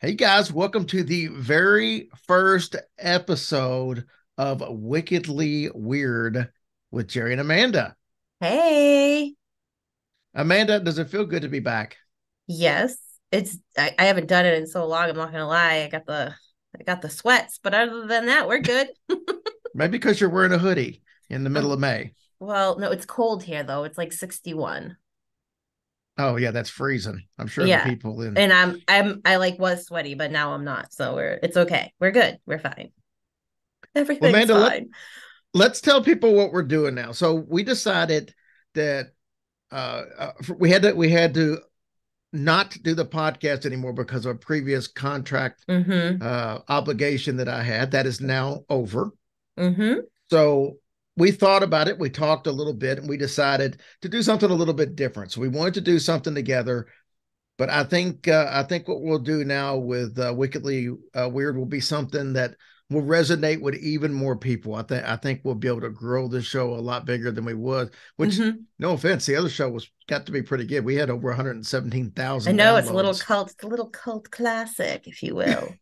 Hey guys, welcome to the very first episode of Wickedly Weird with Jerry and Amanda. Hey, Amanda, does it feel good to be back? yes, I haven't done it in so long, I'm not gonna lie. I got the sweats, but other than that, we're good. Maybe because you're wearing a hoodie in the middle Oh, of May. well, no, it's cold here though. It's like 61. Oh yeah, that's freezing. I'm sure the Yeah. people in. And I like was sweaty, but now I'm not. So it's okay. We're good. We're fine. Well, Everything's Amanda, fine. let's tell people what we're doing now. So we decided that we had to not do the podcast anymore because of a previous contract Mm-hmm. obligation that I had. That is now over. Mm-hmm. So we thought about it. We talked a little bit and we decided to do something a little bit different. So we wanted to do something together. But I think what we'll do now with Wickedly Weird will be something that will resonate with even more people. I think we'll be able to grow the show a lot bigger than we would. Which, Mm-hmm. no offense, the other show was got to be pretty good. We had over I 117,000 know downloads. it's a little cult classic, if you will.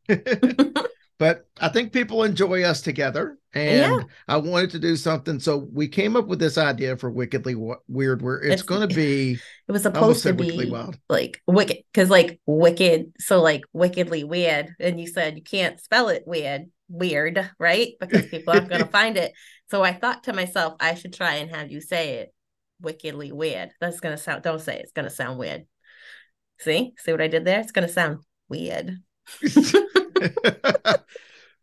But I think people enjoy us together, Yeah. and I wanted to do something. So we came up with this idea for Wickedly Weird, where it's It's going to be, it was I almost supposed to said Wickedly be Wild. like wicked because like wicked, so like wickedly weird. And you said you can't spell it weird, right? Because people aren't gonna find it. So I thought to myself, I should try and have you say it wickedly weird. That's gonna sound, don't say it, it's gonna sound weird. See what I did there? It's gonna sound weird.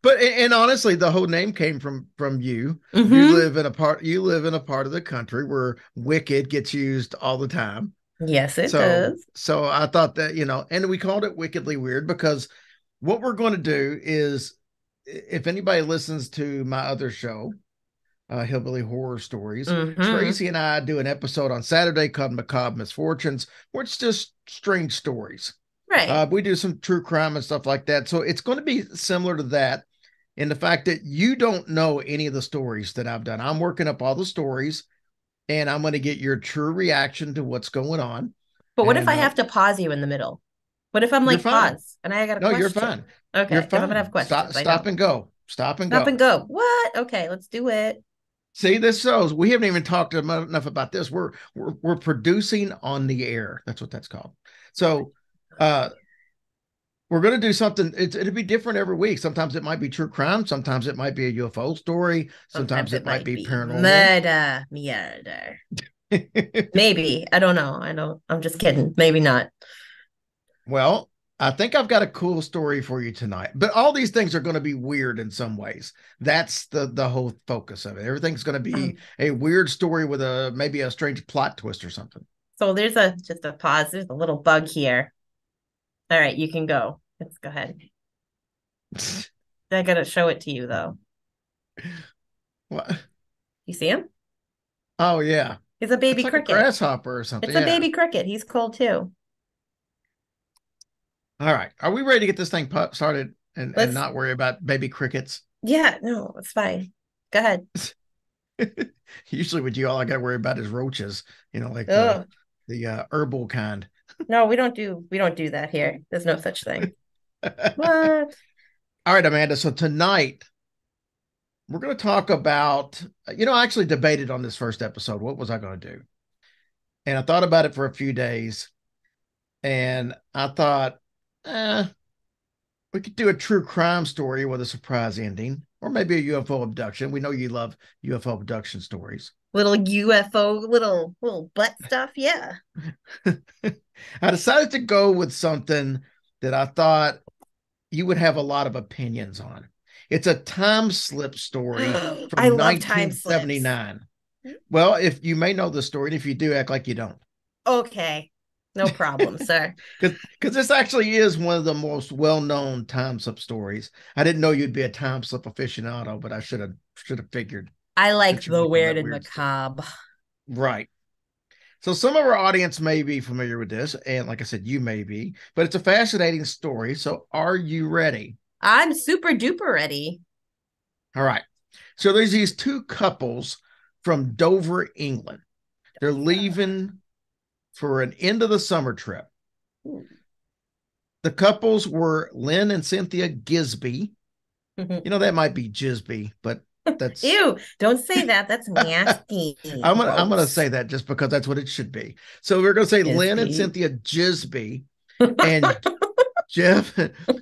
But and honestly, the whole name came from you. You Mm-hmm. live in a part. You live in a part of the country where wicked gets used all the time. Yes, it So does. so I thought that and we called it Wickedly Weird because what we're going to do is, if anybody listens to my other show, Hillbilly Horror Stories, Mm-hmm. Tracy and I do an episode on Saturday called Macabre Misfortunes, where it's just strange stories. Right. We do some true crime and stuff like that. So it's going to be similar to that in the fact that you don't know any of the stories that I've done. I'm working up all the stories and I'm going to get your true reaction to what's going on. But what if And I have to pause you in the middle? What if I'm you're like fine. pause and I got a No, you're question? fine. You're Okay, because I'm gonna have fine. Stop, questions. I stop know. and go. Stop and Stop and go. go. What? Okay, let's do it. See, this shows we haven't even talked enough about this. We're producing on the air. That's what that's called. So uh we're going to do something. It'll be different every week. Sometimes it might be true crime. Sometimes it might be a UFO story. Sometimes Sometimes it it might might be be paranormal. murder. Maybe. I don't know. I don't. I'm just kidding. Maybe not. Well, I think I've got a cool story for you tonight. But all these things are going to be weird in some ways. That's the whole focus of it. Everything's going to be Um, a weird story with a maybe a strange plot twist or something. so there's a just a pause. There's a little bug here. All right, you can go. Let's go ahead. I gotta show it to you though. What? You see him? Oh yeah, He's a it's baby like a cricket. grasshopper or something. It's a Yeah. baby cricket. He's cool too. All right. Are we ready to get this thing started and Let's. not worry about baby crickets? Yeah. No, it's fine. Go ahead. Usually with you, all I got to worry about is roaches, like the Oh the herbal kind. no, we don't do that here. There's no such thing. All What? right, Amanda. So tonight we're going to talk about, I actually debated on this first episode. What was I going to do? And I thought about it for a few days and I thought, eh, we could do a true crime story with a surprise ending or maybe a UFO abduction. We know you love UFO abduction stories. Little UFO, little butt stuff. Yeah. I decided to go with something that I thought you would have a lot of opinions on. It's a time slip story I from love time slips. 1979. Well, if you may know the story, and if you do, act like you don't. Okay. No problem, sir. Because this actually is one of the most well-known time slip stories. I didn't know you'd be a time slip aficionado, but I should have figured I like since you the like all weird that and weird stuff. macabre. Right. So some of our audience may be familiar with this, and like I said, you may be, but it's a fascinating story. So are you ready? I'm super duper ready. All right. So there's these two couples from Dover, England. They're Uh, leaving for an end of the summer trip. ooh. The couples were Lynn and Cynthia Gisby. You know, that might be Gisby, but that's Ew, don't say that. That's nasty. I'm gonna Gross. say that just because that's what it should be. So we're gonna say Lynn and Isby. Cynthia Gisby and Jeff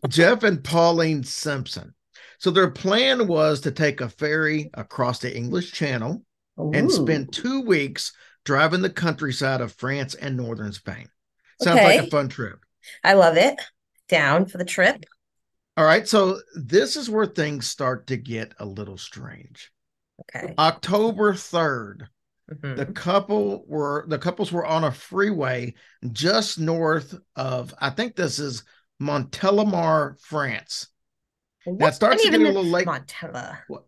Jeff and Pauline Simpson. So their plan was to take a ferry across the English Channel and Ooh. spend 2 weeks driving the countryside of France and northern Spain. Sounds like a Okay. fun trip. I love it. Down for the trip. All right, so this is where things start to get a little strange. Okay. October 3rd, Hmm. the couples were on a freeway just north of, I think this is Montélimar, France. Now What? it I starts don't to get a even little late. Montella. What?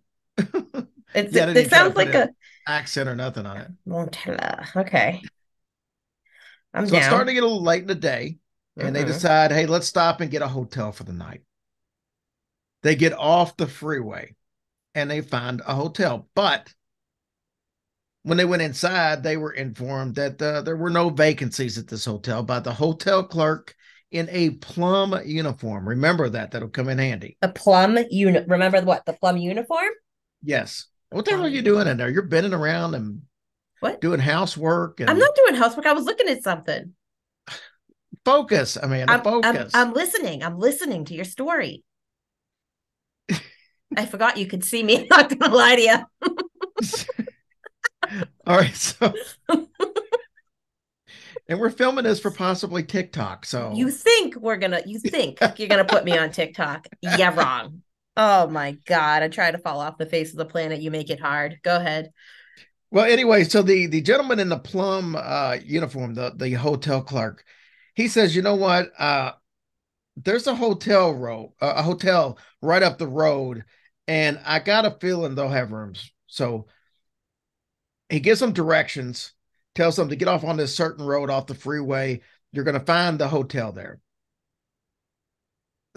It's Yeah, I didn't it even try to sounds put like an a accent or nothing on it. Montella. Okay. I'm So it's starting down. to get a little late in the day, and they Hmm. decide, hey, let's stop and get a hotel for the night. They get off the freeway and they find a hotel. But when they went inside, they were informed that there were no vacancies at this hotel by the hotel clerk in a plum uniform. Remember that, that'll come in handy. A plum unit. Remember what? The plum uniform? Yes. The What the hell plum are you doing in uniform. there? You're bending around and What? doing housework I'm and not doing housework. I was looking at something. focus. Amanda, focus. I'm listening. I'm listening to your story. I forgot you could see me. I'm not gonna lie to you. All right. So, and we're filming this for possibly TikTok. You So, think you think you're gonna put me on TikTok. Yeah, wrong. Oh my God. I try to fall off the face of the planet. You make it hard. Go ahead. well, anyway, so the gentleman in the plum uniform, the hotel clerk, he says, you know what? There's a hotel right up the road, and I got a feeling they'll have rooms. So he gives them directions, tells them to get off on this certain road off the freeway. You're going to find the hotel there.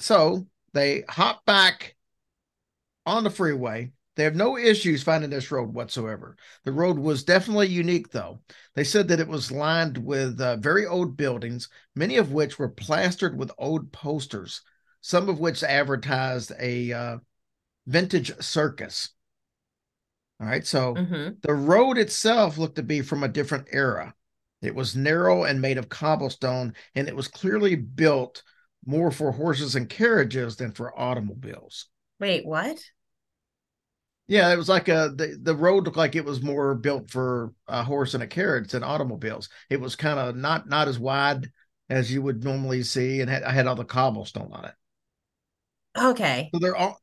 So they hop back on the freeway. They have no issues finding this road whatsoever. The road was definitely unique, though. They said that it was lined with very old buildings, many of which were plastered with old posters, some of which advertised a vintage circus. All right, so Mm-hmm. the road itself looked to be from a different era. It was narrow and made of cobblestone, and it was clearly built more for horses and carriages than for automobiles. Wait, what? Yeah, it was like the road looked like it was more built for a horse and a carriage than automobiles. It was kind of not as wide as you would normally see, and I had all the cobblestone on it. Okay. So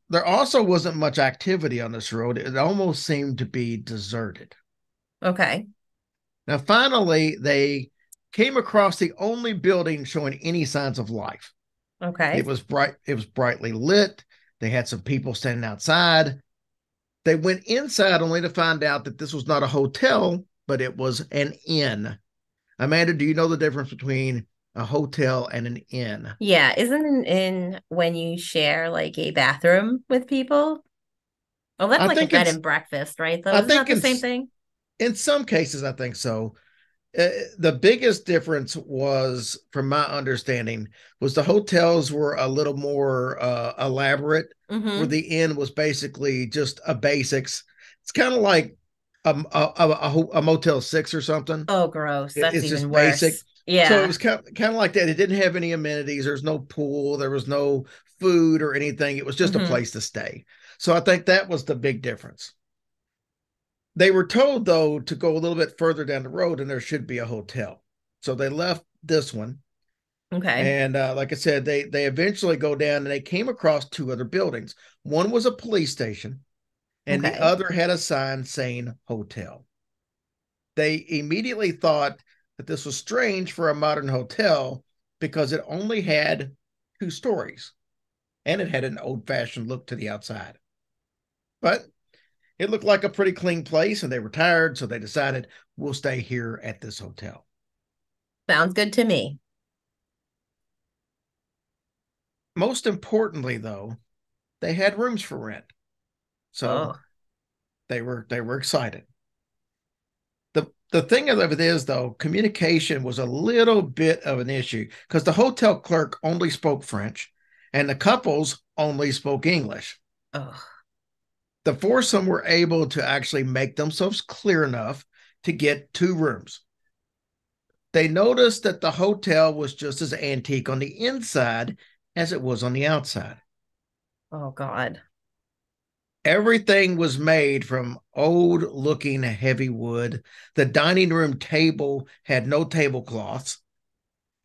there also wasn't much activity on this road. It almost seemed to be deserted. Okay. Now, finally, they came across the only building showing any signs of life. It Okay. was bright. It was brightly lit. They had some people standing outside. They went inside only to find out that this was not a hotel, but it was an inn. Amanda, do you know the difference between a hotel and an inn? Yeah, isn't an inn when you share like a bathroom with people? Oh, that's I like a think bed it's. and breakfast, right? Though, I isn't that think the same thing? in some cases, I think so. The biggest difference was, from my understanding, was the hotels were a little more elaborate, where Mm-hmm. the inn was basically just a basics. It's kind of like a Motel 6 or something. Oh, gross. That's It's even just basic. worse. So it Yeah. was kind of like that. It didn't have any amenities. There's no pool. There was no food or anything. It was just a Mm-hmm. place to stay. So I think that was the big difference. They were told, though, to go a little bit further down the road and there should be a hotel. So they left this one. Okay. And like I said, they eventually go down and they came across two other buildings. One was a police station, and the Okay. other had a sign saying hotel. They immediately thought that this was strange for a modern hotel because it only had 2 stories and it had an old fashioned look to the outside. But it looked like a pretty clean place and they were tired, so they decided we'll stay here at this hotel. Sounds good to me. Most importantly, though, they had rooms for rent. So Oh. they were excited. The The thing of it is, though, communication was a little bit of an issue because the hotel clerk only spoke French and the couples only spoke English. Oh, The foursome were able to actually make themselves clear enough to get two rooms. They noticed that the hotel was just as antique on the inside as it was on the outside. oh God. Everything was made from old looking heavy wood. The dining room table had no tablecloths,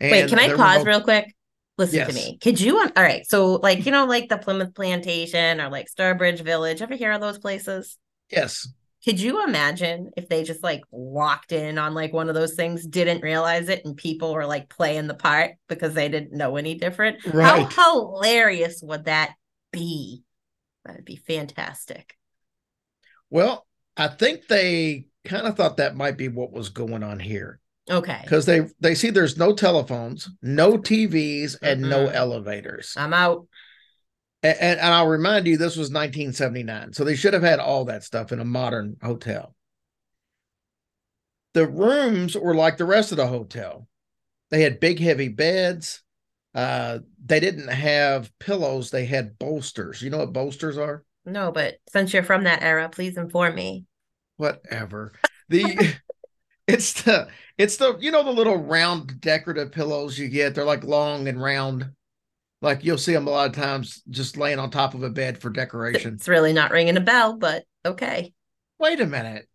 Wait, and can I there were pause no, real quick? Listen to yes, me. Could you, all right. So, like, like the Plymouth Plantation or like Starbridge Village, ever hear of those places? yes, Could you imagine if they just like walked in on like one of those things, didn't realize it, and people were like playing the part because they didn't know any different? How right. hilarious would that be? That'd be fantastic. Well, I think they kind of thought that might be what was going on here Okay. because they see there's no telephones, no TVs, and no Mm-mm. elevators. I'm out. And I'll remind you, this was 1979, so they should have had all that stuff in a modern hotel. The rooms were like the rest of the hotel. They had big, heavy beds. They didn't have pillows. They had bolsters. You know what bolsters are? No, but since you're from that era, please inform me. Whatever. The it's the it's the the little round decorative pillows you get. They're like long and round. Like you'll see them a lot of times just laying on top of a bed for decoration. It's really not ringing a bell, but okay. Wait a minute.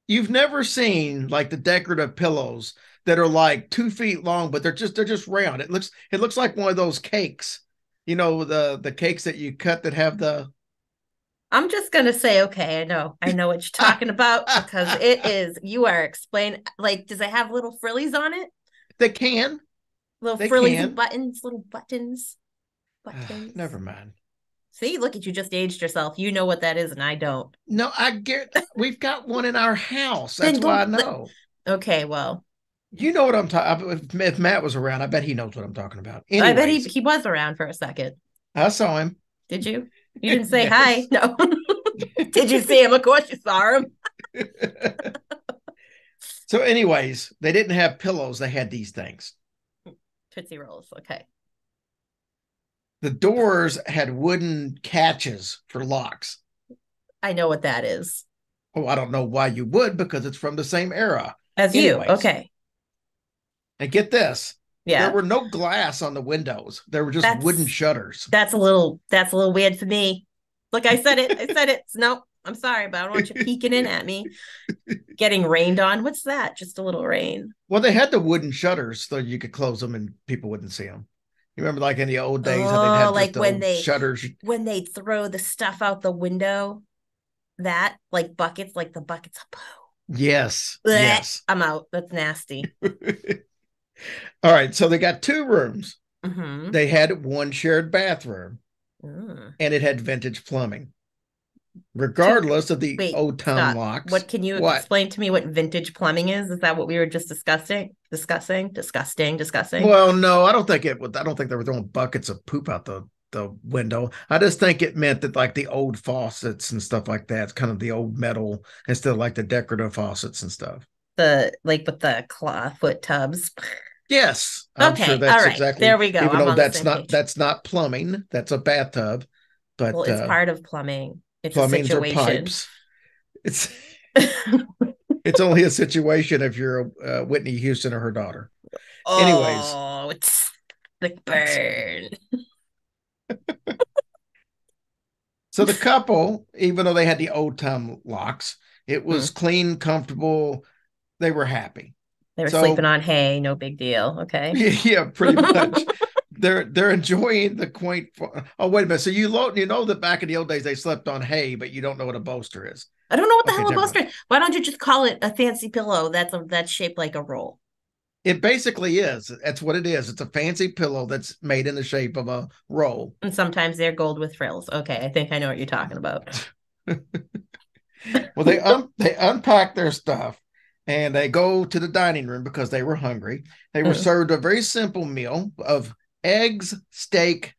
You've never seen like the decorative pillows that are like 2 feet long, but they're just round. It looks like one of those cakes. The cakes that you cut that have the I'm just gonna say, okay, I know what you're talking about because it is. You are explaining. Like, does it have little frillies on it? they can. Little They frillies and can. buttons, little buttons, buttons. Never mind. See, look at you, just aged yourself. You know what that is, and I don't. No, I get we've got one in our house. Then That's why I go. know. Okay, well, You know what I'm talking. If Matt was around, I bet he knows what I'm talking about. I bet Anyways, he was around for a second. I saw him. Did you? You didn't say hi. Yes. No. Did you see him? Of course you saw him. So, anyways, they didn't have pillows. They had these things. Tootsie rolls. Okay. The doors had wooden catches for locks. I know what that is. Oh, I don't know why you would because it's from the same era. As you. Anyways, Okay. and get this. There Yeah. were no glass on the windows. There were just wooden That's shutters. that's a little weird for me. Look, I said it. I said it. No, I'm sorry, but I don't want you peeking in at me. Getting rained on. What's that? Just a little rain. Well, they had the wooden shutters so you could close them and people wouldn't see them. You remember, like in the old days, how they'd Oh, have just like the old shutters? when they throw the stuff out the window, that like buckets, like the buckets of poo. Yes, Blech, yes. I'm out. That's nasty. All right, so they got two rooms. Mm-hmm. They had one shared bathroom, Mm. and it had vintage plumbing, Two. regardless of the Wait, old time stop. locks. What can you What? explain to me what vintage plumbing is? Is that what we were just discussing? Discussing. Well, no, I don't think it would. I don't think they were throwing buckets of poop out the window. I just think it meant that like the old faucets and stuff like that, it's kind of the old metal instead of like the decorative faucets and stuff. The like with the claw foot tubs. Yes, I'm sure Okay, all that's right. exactly. There we go. Even I'm though on the that's same not page. that's not plumbing, that's a bathtub, Well, but it's part of plumbing. It's a plumbings are situation. pipes. It's it's only a situation if you're Whitney Houston or her daughter. Anyways, Oh, it's the burn. so the couple, even though they had the old time locks, it was Mm. clean, comfortable. They were happy. They were sleeping So on hay, no big deal. Okay. yeah, pretty much. They're enjoying the quaint. Oh wait a minute. So you know that back in the old days they slept on hay, but you don't know what a bolster is. I don't know what the Okay, hell a never mind. bolster is. Why don't you just call it a fancy pillow that's shaped like a roll? It basically is. That's what it is. It's a fancy pillow that's made in the shape of a roll. And sometimes they're gold with frills. Okay, I think I know what you're talking about. Well, they unpack their stuff and they go to the dining room because they were hungry. They were Mm. served a very simple meal of eggs, steak,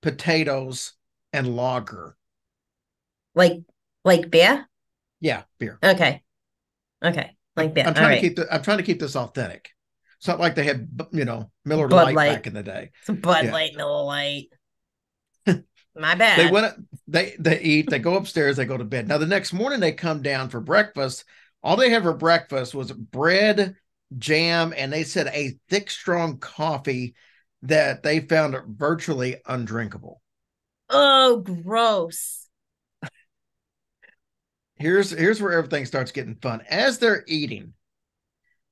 potatoes, and lager. Like like beer? Yeah, beer. Okay. Okay. Like that. I'm All trying to right. keep I'm trying to keep this authentic. It's not like they had, Miller Bud Lite Light. back in the day. Some Bud Yeah. Light, Miller Light. My They bad. went, they eat, they go upstairs, they go to bed. Now the next morning they come down for breakfast. All they had for breakfast was bread, jam, and they said a thick, strong coffee that they found virtually undrinkable. Oh, gross. Here's where everything starts getting fun. As they're eating,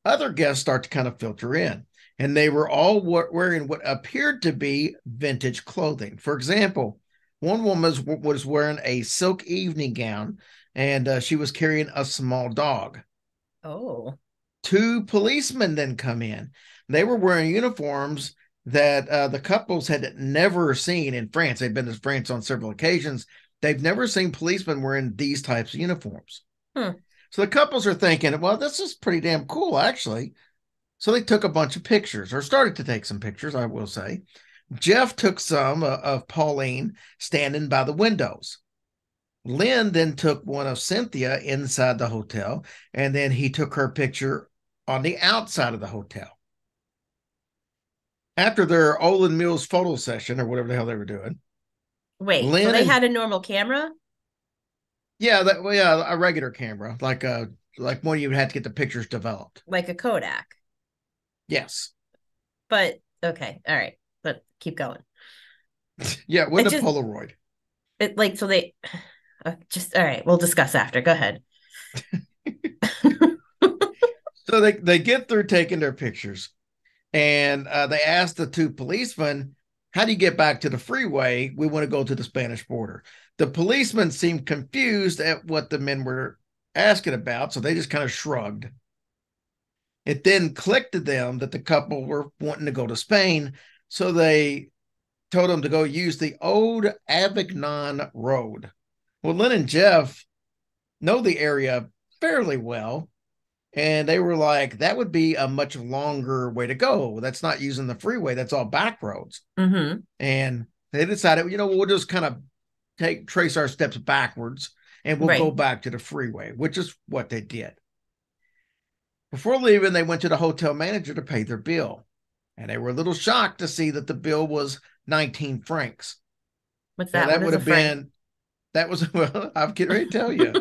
other guests start to kind of filter in, and they were all wearing what appeared to be vintage clothing. For example, one woman was wearing a silk evening gown, and she was carrying a small dog. Oh. Two policemen then come in. They were wearing uniforms that the couples had never seen in France. They've been to France on several occasions. They've never seen policemen wearing these types of uniforms. Hmm. So the couples are thinking, well, this is pretty damn cool, actually. So they took a bunch of pictures, or started to take some pictures, I will say. Jeff took some of Pauline standing by the windows. Lynn then took one of Cynthia inside the hotel, and then he took her picture on the outside of the hotel. After their Olin Mills photo session, or whatever the hell they were doing, Wait, so Lynn they and had a normal camera? yeah, a regular camera, like one you would have to get the pictures developed. Like a Kodak. Yes, But okay, all right. But keep going. yeah, it It wasn't a just Polaroid. it like so they just all right, we'll discuss after. Go ahead. So they get through taking their pictures, and they asked the two policemen, how do you get back to the freeway? We want to go to the Spanish border. The policemen seemed confused at what the men were asking about, so they just kind of shrugged. It then clicked to them that the couple were wanting to go to Spain, so they told them to go use the old Avignon Road. Well, Lynn and Jeff know the area fairly well, and they were like, that would be a much longer way to go. That's not using the freeway, that's all back roads. Mm-hmm. And they decided, we'll just kind of trace our steps backwards, and we'll go Right. back to the freeway, which is what they did. Before leaving, they went to the hotel manager to pay their bill. And they were a little shocked to see that the bill was 19 francs. What's Now, that? What is a franc? that was, well, I'm getting ready to tell you.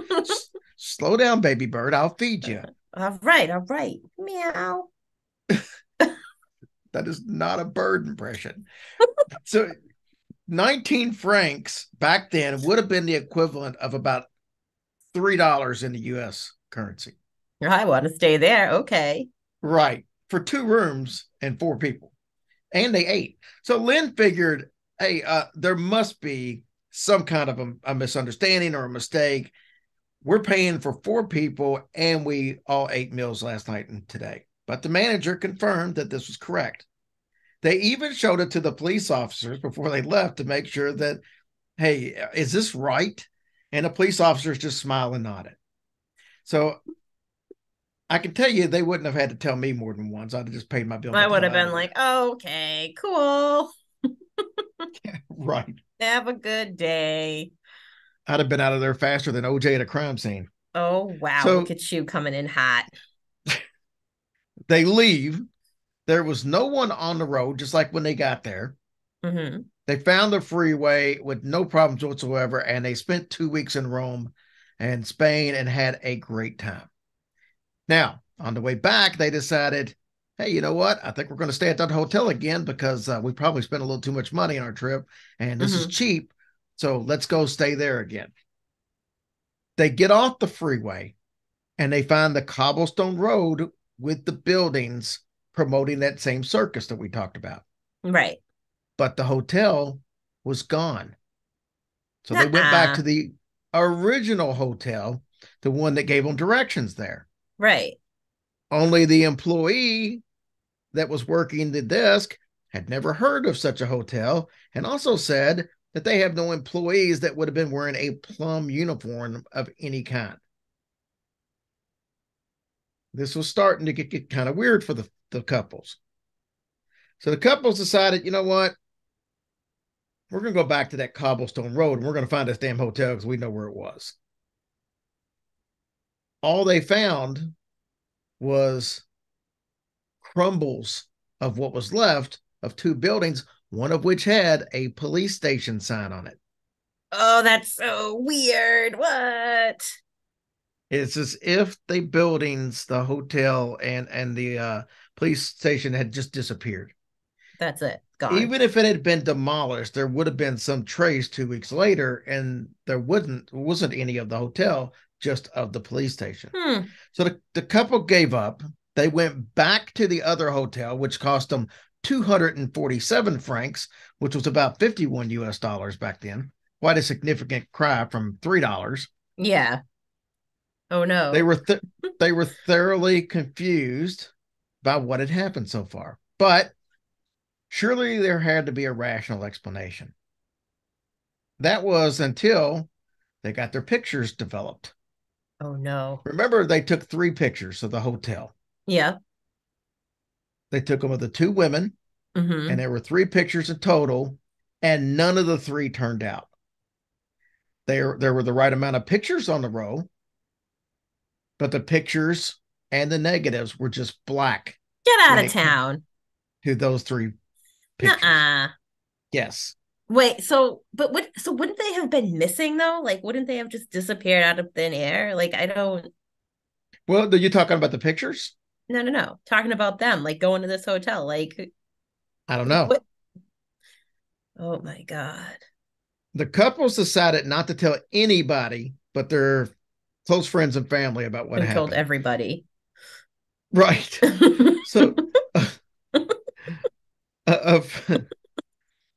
Slow down, baby bird. I'll feed you. All right, all right. Meow. That is not a bird impression. So 19 francs back then would have been the equivalent of about $3 in the US currency. I want to stay there. Okay. Right. For two rooms and four people. And they ate. So Lynn figured, hey, there must be some kind of a misunderstanding or a mistake. We're paying for four people, and we all ate meals last night and today. But the manager confirmed that this was correct. They even showed it to the police officers before they left to make sure that, hey, is this right? And the police officers just smiled and nodded. So I can tell you they wouldn't have had to tell me more than once. I'd have just paid my bill and I got the would hell have out been of there. like, okay, cool. Right. Have a good day. I'd have been out of there faster than OJ at a crime scene. Oh, wow. Look So at you coming in hot. they leave. There was no one on the road, just like when they got there. Mm-hmm. They found the freeway with no problems whatsoever, and they spent 2 weeks in Rome and Spain and had a great time. Now, on the way back, they decided, hey, you know what? I think we're going to stay at that hotel again because we probably spent a little too much money on our trip, and this is Mm-hmm. cheap. So let's go stay there again. They get off the freeway and they find the cobblestone road with the buildings promoting that same circus that we talked about. Right. But the hotel was gone. So they went back to Uh-uh. the original hotel, the one that gave them directions there. Right. Only the employee that was working the desk had never heard of such a hotel, and also said that they have no employees that would have been wearing a plum uniform of any kind. This was starting to get kind of weird for the couples. So the couples decided, you know what? We're going to go back to that cobblestone road, and we're going to find this damn hotel because we know where it was. All they found was crumbles of what was left of two buildings, one of which had a police station sign on it. Oh, that's so weird. What? It's as if the buildings, the hotel, and the police station had just disappeared. That's it. Gone. Even if it had been demolished, there would have been some trace 2 weeks later, and there wasn't any of the hotel, just of the police station. Hmm. So the couple gave up. They went back to the other hotel, which cost them 247 francs, which was about 51 US dollars back then. Quite a significant cry from $3. Yeah. Oh They no. were they were thoroughly confused by what had happened so far. But surely there had to be a rational explanation. That was until they got their pictures developed. Oh no. Remember, they took 3 pictures of the hotel. Yeah. They took them of the two women, and Mm-hmm. there were 3 pictures in total, and none of the three turned out. There were the right amount of pictures on the row, but the pictures and the negatives were just black Get out when of it came town. to those 3 pictures. Nuh-uh. Yes. Wait, so wouldn't they have been missing though? Like, wouldn't they have just disappeared out of thin air? Like, I don't, Well, are you talking about the pictures? no, no, no. Talking about them, like going to this hotel. Like, I don't know. what? Oh my God. The couples decided not to tell anybody but their close friends and family about what Who told happened. everybody? Right. So a,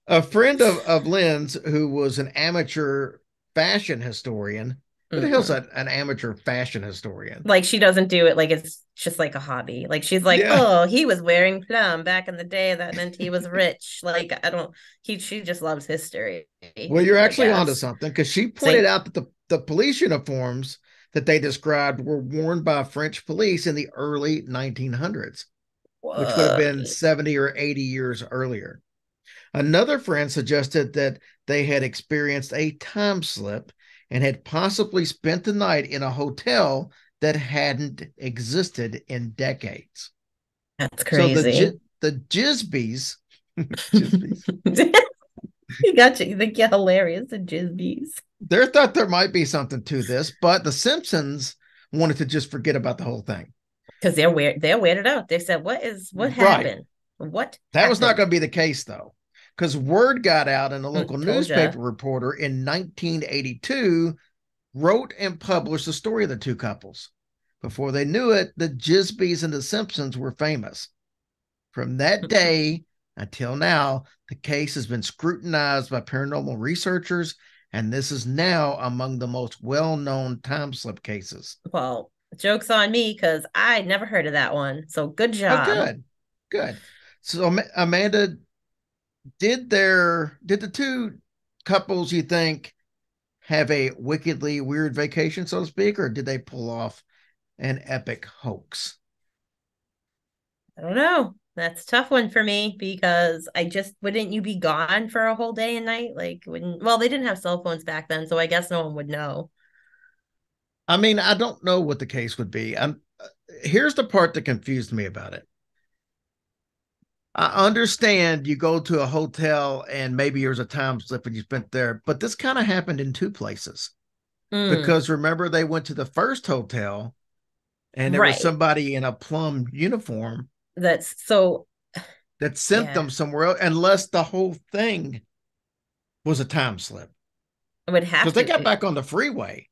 a friend of Lynn's, who was an amateur fashion historian, who the hell's Mhm. an amateur fashion historian? Like she doesn't do it like it's just like a hobby. Like she's like, Yeah. oh, he was wearing plum back in the day. That meant he was rich. Like I don't. She just loves history, Well, you're I actually onto guess. something because she pointed Say out that the police uniforms that they described were worn by French police in the early 1900s, which would have what? been 70 or 80 years earlier. Another friend suggested that they had experienced a time slip and had possibly spent the night in a hotel that hadn't existed in decades. That's So crazy. the Jisbys, Jisbys, You got you. You think you're hilarious and jizbies they thought there might be something to this, but the Simpsons wanted to just forget about the whole thing. because they're weird. They're weirded out. They said, what Right. happened? What That was not happened?" going to be the case, though, because word got out, and a local Told ya. newspaper reporter in 1982 wrote and published the story of the two couples. Before they knew it, the Jisbys and the Simpsons were famous. From that day until now, the case has been scrutinized by paranormal researchers, and this is now among the most well known time slip cases. Well, joke's on me because I never heard of that one. So good Oh, job. good. Good. So, Amanda, did the two couples, you think, have a wickedly weird vacation, so to speak, or did they pull off an epic hoax? I don't know. That's a tough one for me because I just wouldn't you be gone for a whole day and night? Like wouldn't well, they didn't have cell phones back then, so I guess no one would know. I mean, I don't know what the case would be. Here's the part that confused me about it. I understand you go to a hotel and maybe there's a time slip and you spent there, but this kind of happened in 2 places. Mm, Because remember, they went to the first hotel and there was right. somebody in a plum uniform That's so that sent yeah. them somewhere else, unless the whole thing was a time slip. It would have Because they to got back on the freeway.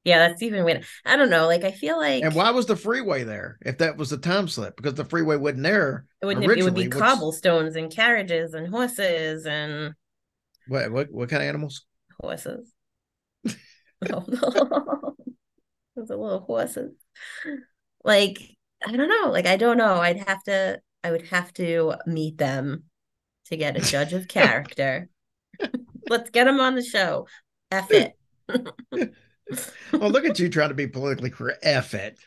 yeah, that's even weird. I don't know. Like I feel like And why was the freeway there if that was a time slip? Because the freeway wasn't there it would be originally, which, cobblestones and carriages and horses and what kind of animals? horses. Oh no. Those are little horses. Like, I don't know. Like, I don't know. I would have to meet them to get a judge of character. Let's get them on the show. F it. Well, look at you trying to be politically correct. F it.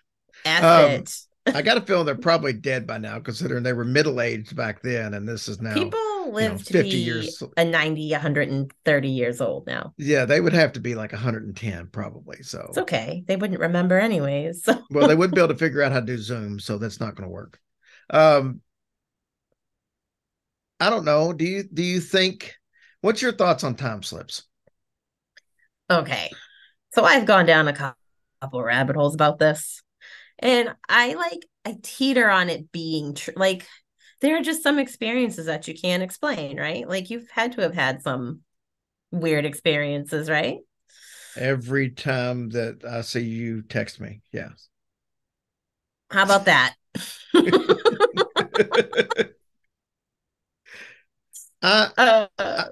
F Um, it. I got a feeling they're probably dead by now, considering they were middle aged back then, and this is People now. don't live to 50 be years. a 90, 130 years old now. Yeah, they would have to be like 110 probably. It's So, okay. They wouldn't remember anyways. So well, they wouldn't be able to figure out how to do Zoom, so that's not going to work. Um, I don't know. Do you think what's your thoughts on time slips? okay. So I've gone down a couple rabbit holes about this. And I teeter on it being true. Like there are just some experiences that you can't explain, right? Like you've had to have had some weird experiences, right? Every time that I see you text me, yes. How about that? I, uh, I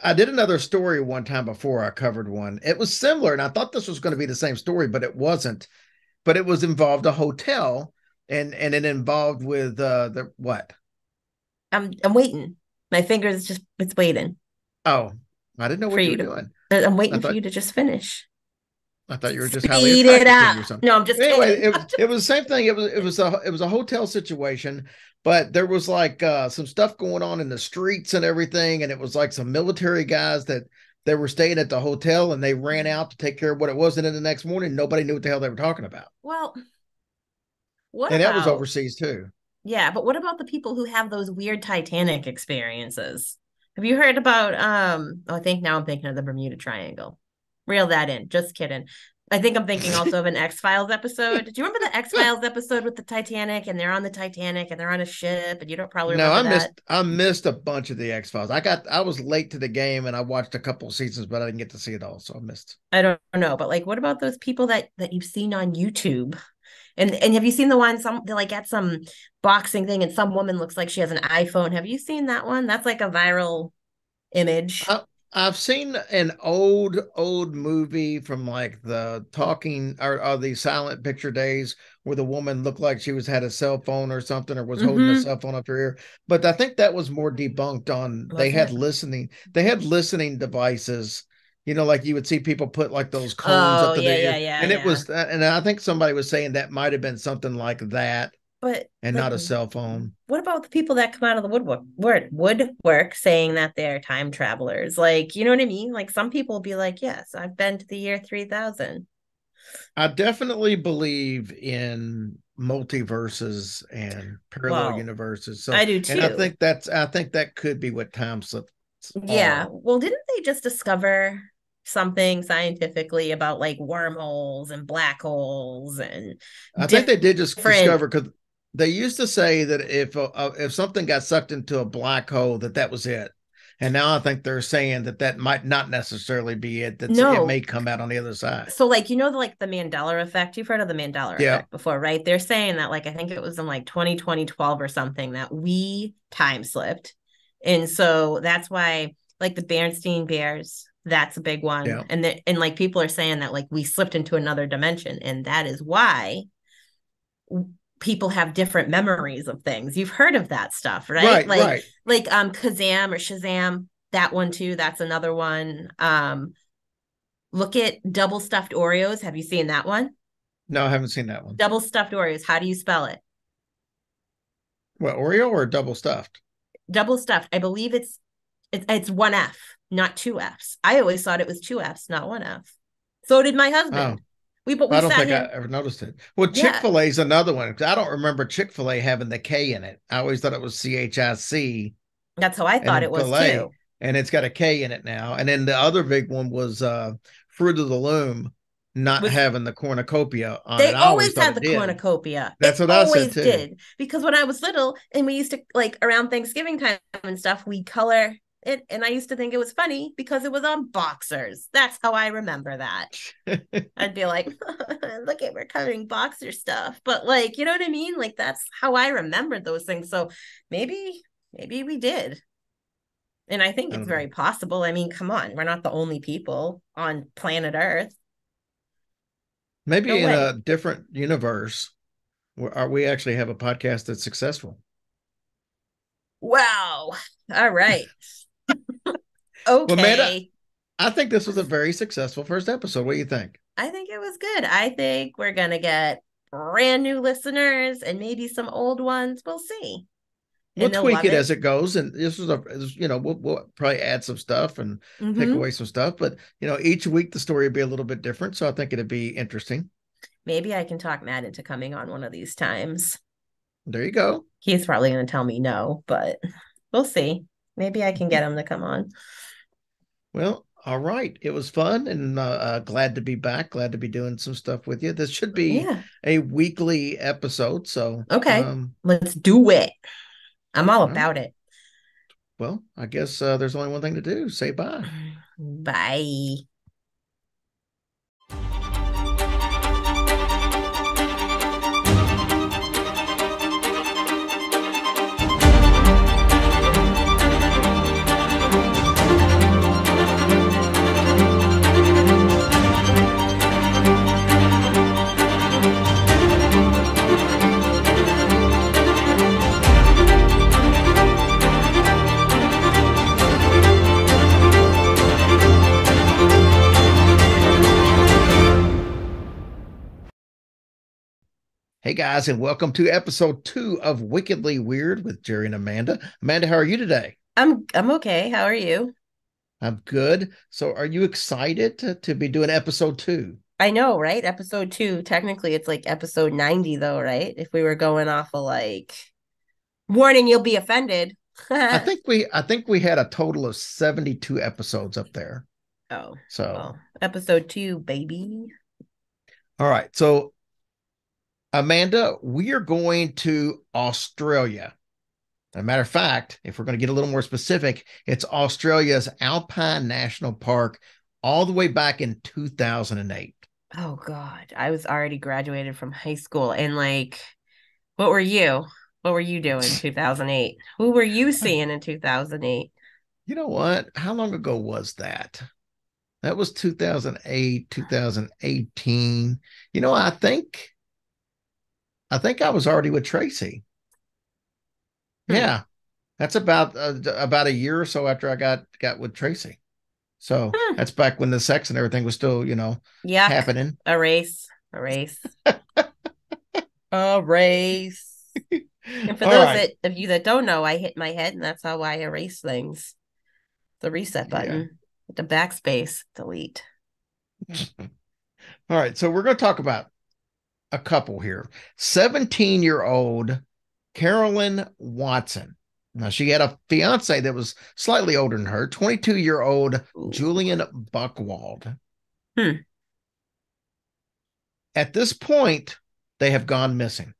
I did another story one time before I covered one. It was similar, and I thought this was going to be the same story, but it wasn't. But it was involved a hotel, and it involved with the what? I'm waiting. My fingers just it's waiting Oh, I didn't know for what you you were to doing. I'm I waiting for thought you to just finish. I thought you were just highly Speed it attracted to me up. or something. No, I'm just Anyway, kidding. it was the same thing. It was a hotel situation, but there was like some stuff going on in the streets and everything, and it was like some military guys that they were staying at the hotel and they ran out to take care of what it was, and then the next morning nobody knew what the hell they were talking about, Well, what and that was about overseas too. yeah, but what about the people who have those weird Titanic experiences? Have you heard about oh, I think now I'm thinking of the Bermuda Triangle. Reel that in. Just kidding. I think I'm thinking also of an X-Files episode. Do you remember the X-Files episode with the Titanic and they're on the Titanic and they're on a ship and you don't probably No, remember I that? missed I missed a bunch of the X Files. I was late to the game and I watched a couple of seasons, but I didn't get to see it all, so I missed. I don't know, but like what about those people that you've seen on YouTube? And have you seen the one some they like at some boxing thing and some woman looks like she has an iPhone? Have you seen that one? That's like a viral image. I, I've seen an old movie from like the talking or the silent picture days where the woman looked like she was had a cell phone or something or was holding a Mm-hmm. cell phone up her ear. But I think that was more debunked on Was it? they had listening devices. Like you would see people put like those cones Oh up to yeah, their yeah, ear, yeah, and it yeah. was, and I think somebody was saying that might have been something like that But and like not a cell phone. what about the people that come out of the woodwork saying that they're time travelers? Like, you know what I mean? Like some people will be like, yes, I've been to the year 3000. I definitely believe in multiverses and parallel Well, universes. So, I do and too. I think that could be what time slips Yeah. are. Well, didn't they just discover something scientifically about like wormholes and black holes and I think they did just different discover because they used to say that if something got sucked into a black hole, that was it. And now I think they're saying that might not necessarily be it. It no. may come out on the other side. So like like the Mandela effect. You've heard of the Mandela Yeah, effect before, right? They're saying that like I think it was in like 2012 or something that we time slipped. And so that's why like the Bernstein Bears, that's a big one. yeah, And like people are saying that like we slipped into another dimension and that is why people have different memories of things. You've heard of that stuff, right? right, right. Like Kazam or Shazam, that one too, that's another one. Look at double stuffed Oreos. Have you seen that one? No, I haven't seen that one. Double stuffed Oreos. How do you spell it? Well, Oreo or double stuffed? Double stuffed. I believe it's one F, not two F's. I always thought it was two F's, not one F. So did my Oh, husband. We I don't sat think I here. ever noticed it. Well, Chick Yeah, fil A is another one because I don't remember Chick fil A having the K in it. I always thought it was CHIC that's how I and thought then it was filet, too. and it's got a K in it now. And then the other big one was Fruit of the Loom not With having the cornucopia on They it. I always always thought had it the did. cornucopia. It That's what I said always too. did. Because when I was little and we used to like around Thanksgiving time and stuff, we color it. And I used to think it was funny because it was on boxers. That's how I remember that. I'd be like, look at we're coloring boxer stuff. But like, you know what I mean? Like that's how I remembered those things. So maybe we did. And I think I it's don't know. very possible. I mean, come on, we're not the only people on planet Earth. No Maybe in way. a different universe, where we actually have a podcast that's successful. Wow. All right. Well, Amanda, Okay. I think this was a very successful first episode. What do you think? I think it was good. I think we're going to get brand new listeners and maybe some old ones. We'll see. we'll and they'll tweak love it it. as it goes, and this is we'll probably add some stuff and take Hmm. away some stuff, but each week the story will be a little bit different, so I think it'd be interesting. Maybe I can talk Matt into coming on one of these times. There you go. He's probably going to tell me no, but we'll see. Maybe I can get him to come on. Well, all right, it was fun, and glad to be back, glad to be doing some stuff with you. This should be Yeah. a weekly episode, so Okay. Let's do it. I'm all all right. about it. Well, I guess there's only one thing to do: say bye. Bye. Hey guys, and welcome to episode 2 of Wickedly Weird with Jerry and Amanda. Amanda, how are you today? I'm okay. How are you? I'm good. So, are you excited to be doing episode 2? I know, right? Episode 2. Technically, it's like episode 90, though, right? If we were going off of like warning, you'll be offended. Oh, I think we had a total of 72 episodes up there. So, well, episode 2, baby. all right. So, Amanda, we are going to Australia. As a matter of fact, if we're going to get a little more specific, it's Australia's Alpine National Park all the way back in 2008. Oh God, I was already graduated from high school, and like, what were you? What were you doing in 2008? Who were you seeing in 2008? You know what? How long ago was that? That was 2008, 2018. I think I was already with Tracy. Hmm. Yeah, that's about a year or so after I got with Tracy. So Hmm. that's back when the sex and everything was still, Yuck. happening. A race. A race. A race. And for All those right. of you that don't know, I hit my head, and that's how I erase things. The reset Yeah. button with the backspace, delete. All right. So we're going to talk about a couple here. 17-year-old Carolyn Watson. Now, she had a fiance that was slightly older than her, 22-year-old Ooh. Julian Buckwald. Hmm. At this point, they have gone missing.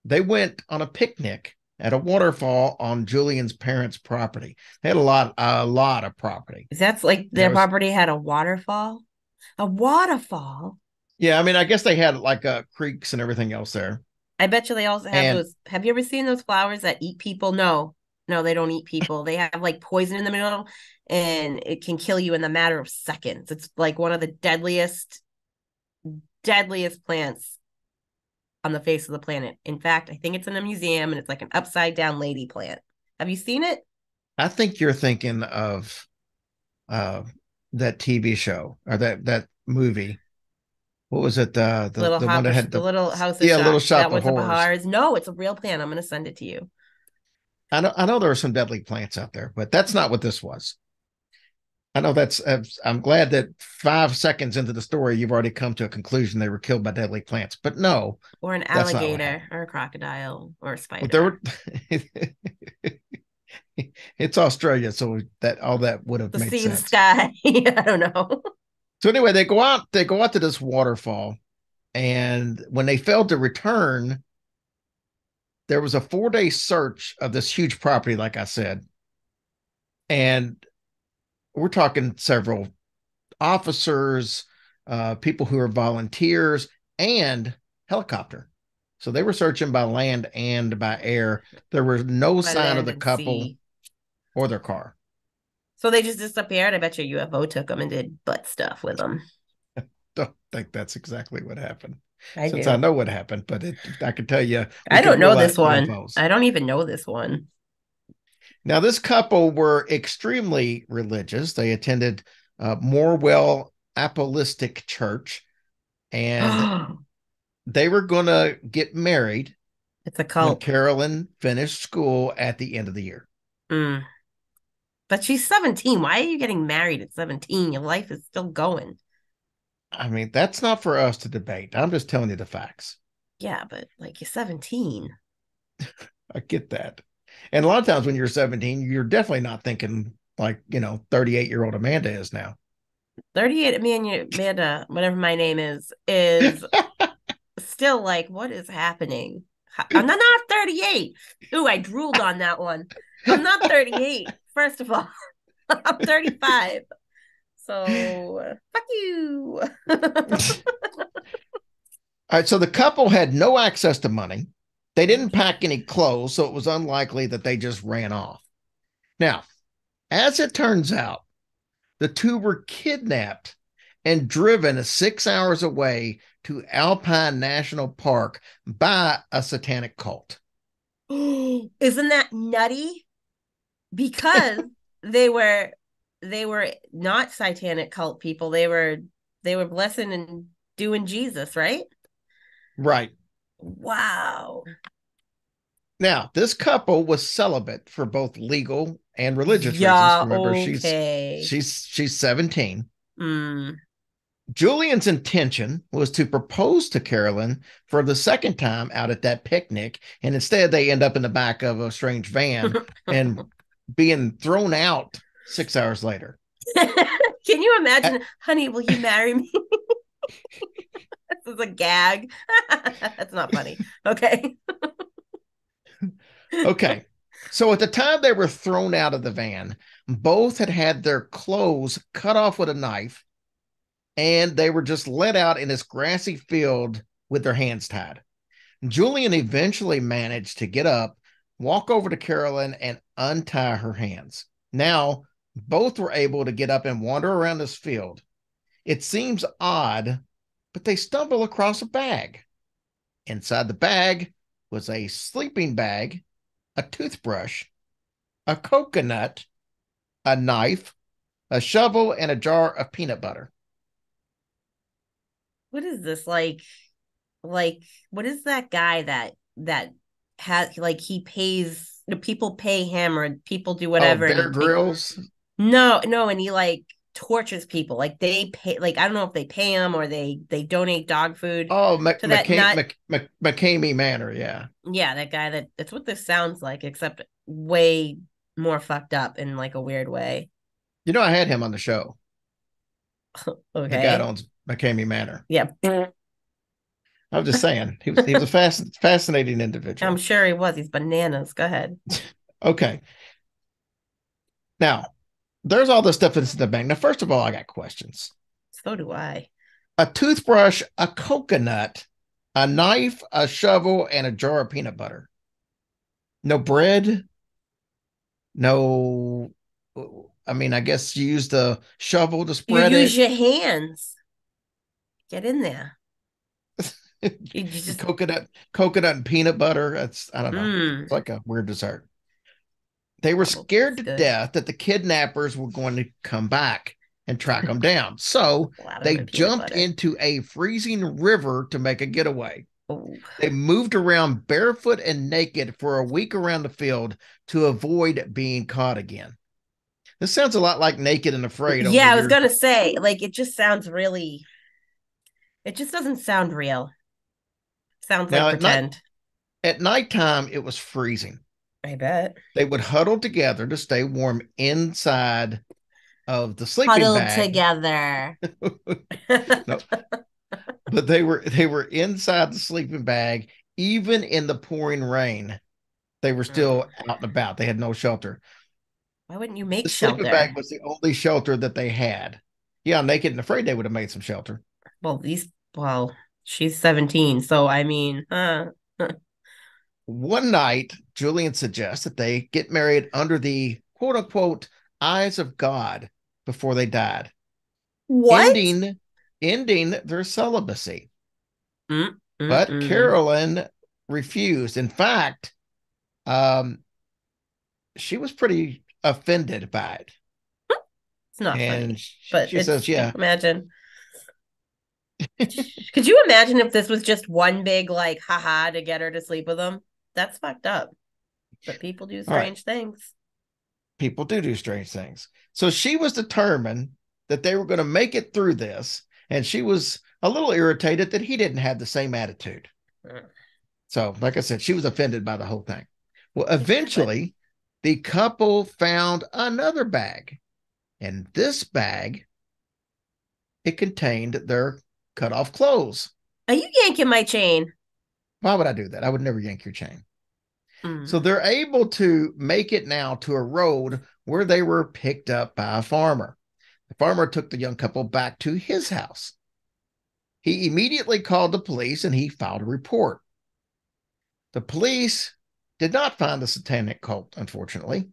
They went on a picnic at a waterfall on Julian's parents' property. They had a lot of property. That's like There their was, property had a waterfall. A waterfall. yeah, I mean, I guess they had like creeks and everything else there. I bet you they also have And those. Have you ever seen those flowers that eat people? No, no, they don't eat people. They have like poison in the middle, and it can kill you in the matter of seconds. It's like one of the deadliest plants on the face of the planet. In fact, I think it's in a museum, and it's like an upside down lady plant. Have you seen it? I think you're thinking of uh, that TV show or that movie. What was it? The one that had The little house of yeah, Little shock. That Shop of was a Horrors. Bahar's. No, it's a real plant. I'm gonna send it to you. I know there are some deadly plants out there, but that's not what this was. I know that's. I'm glad that 5 seconds into the story, you've already come to a conclusion they were killed by deadly plants. But no, Or an that's not what alligator, happened. or a crocodile, or a But there spider. were. It's Australia, so that all that would have The made sea, the sense. sky. I don't know. So anyway, they go out. They go out to this waterfall, and when they failed to return, there was a 4-day search of this huge property, like I said, and we're talking several officers, people who are volunteers, and helicopter. So they were searching by land and by air. There was no By sign of land the and couple sea. or their car. So they just disappeared. I bet your UFO took them and did butt stuff with them. Don't think that's exactly what happened. I Since I do. know what happened, but I can tell you we I could don't know rule this out one. UFOs. I don't even know this one. Now, this couple were extremely religious. They attended Morwell Apostolic Church, and they were going to get married It's a when cult. Carolyn finished school at the end of the year. Mm. But she's 17. Why are you getting married at 17? Your life is still going. I mean, that's not for us to debate. I'm just telling you the facts. Yeah, but like you're 17. I get that. And a lot of times when you're 17, you're definitely not thinking like, 38-year-old Amanda is now. 38, Amanda, whatever my name is still like, what is happening? I'm not 38. Ooh, I drooled on that one. I'm not 38. First of all, I'm 35. So fuck you. All right, so the couple had no access to money. They didn't Okay. pack any clothes, so it was unlikely that they just ran off. Now, as it turns out, the two were kidnapped and driven 6 hours away to Alpine National Park by a satanic cult. Isn't that nutty? Because they were they were not satanic cult people. They were blessing and doing Jesus, right? Right. Wow. Now, this couple was celibate for both legal and religious reasons. Yeah, Remember, she's okay. she's she's 17. Mm. Julian's intention was to propose to Carolyn for the second time out at that picnic, and instead they end up in the back of a strange van and being thrown out 6 hours later. Can you imagine, honey, will you marry me? This is a gag. That's not funny. Okay. Okay. So at the time they were thrown out of the van, both had had their clothes cut off with a knife, and they were just let out in this grassy field with their hands tied. Julian eventually managed to get up, walk over to Carolyn, and untie her hands. Now, both were able to get up and wander around this field. It seems odd, but they stumble across a bag. Inside the bag was a sleeping bag, a toothbrush, a coconut, a knife, a shovel, and a jar of peanut butter. What is this like what is that guy that has like he pays people pay him or people do Oh, whatever and Bear he take Grylls. no and he like tortures people like they pay like I don't know if they pay him or they donate dog food Oh, to that nut. McCamey Manor. Yeah. Yeah, that guy that's what this sounds like except way more fucked up in like a weird way. I had him on the show. The guy that Okay. owns McCamey Manor. Yeah. I'm just saying, he was a fascinating I'm individual. sure he was. He's bananas. Go ahead. Okay. Now, there's all this stuff that's in the bank. Now, first of all, I got questions. So do I. A toothbrush, a coconut, a knife, a shovel, and a jar of peanut butter. No bread, no. I mean, I guess you use the shovel to You spread use it. your hands. Get in there. You just coconut and peanut butter. That's, I don't know. mm. It's like a weird dessert. They were Probably scared it's to good. death that the kidnappers were going to come back and track them down. So Lather they in peanut jumped butter. into a freezing river to make a getaway. Oh, They moved around barefoot and naked for a week around the field to avoid being caught again. This sounds a lot like Naked and Afraid, yeah, only I was yours. gonna say, like, it just sounds really. It just doesn't sound real. Sounds like Now pretend. at nighttime it was freezing. I bet. They would huddle together to stay warm inside of the sleeping Huddled bag. together. No, but they were inside the sleeping bag even in the pouring rain. They were Mm. still out and about. They had no shelter. Why wouldn't you The make sleeping shelter? bag was the only shelter that they had. Yeah, Naked and Afraid they would have made some shelter. Well, she's 17, so I mean, One night, Julian suggests that they get married under the quote unquote eyes of God before they died, what? ending their celibacy. Mm, mm, But mm. Carolyn refused. In fact, um, she was pretty offended by it. It's not And funny, but she says, it's yeah, imagine. Could you imagine if this was just one big like haha to get her to sleep with him? That's fucked up. But people do All right. strange things. People do strange things. So she was determined that they were going to make it through this. And she was a little irritated that he didn't have the same attitude. So, like I said, she was offended by the whole thing. Well, But eventually, the couple found another bag. And this bag, it contained their cut off clothes. are you yanking my chain? Why would I do that? I would never yank your chain. So Mm. they're able to make it now to a road where they were picked up by a farmer. The farmer took the young couple back to his house. He immediately called the police and he filed a report. The police did not find the satanic cult, unfortunately.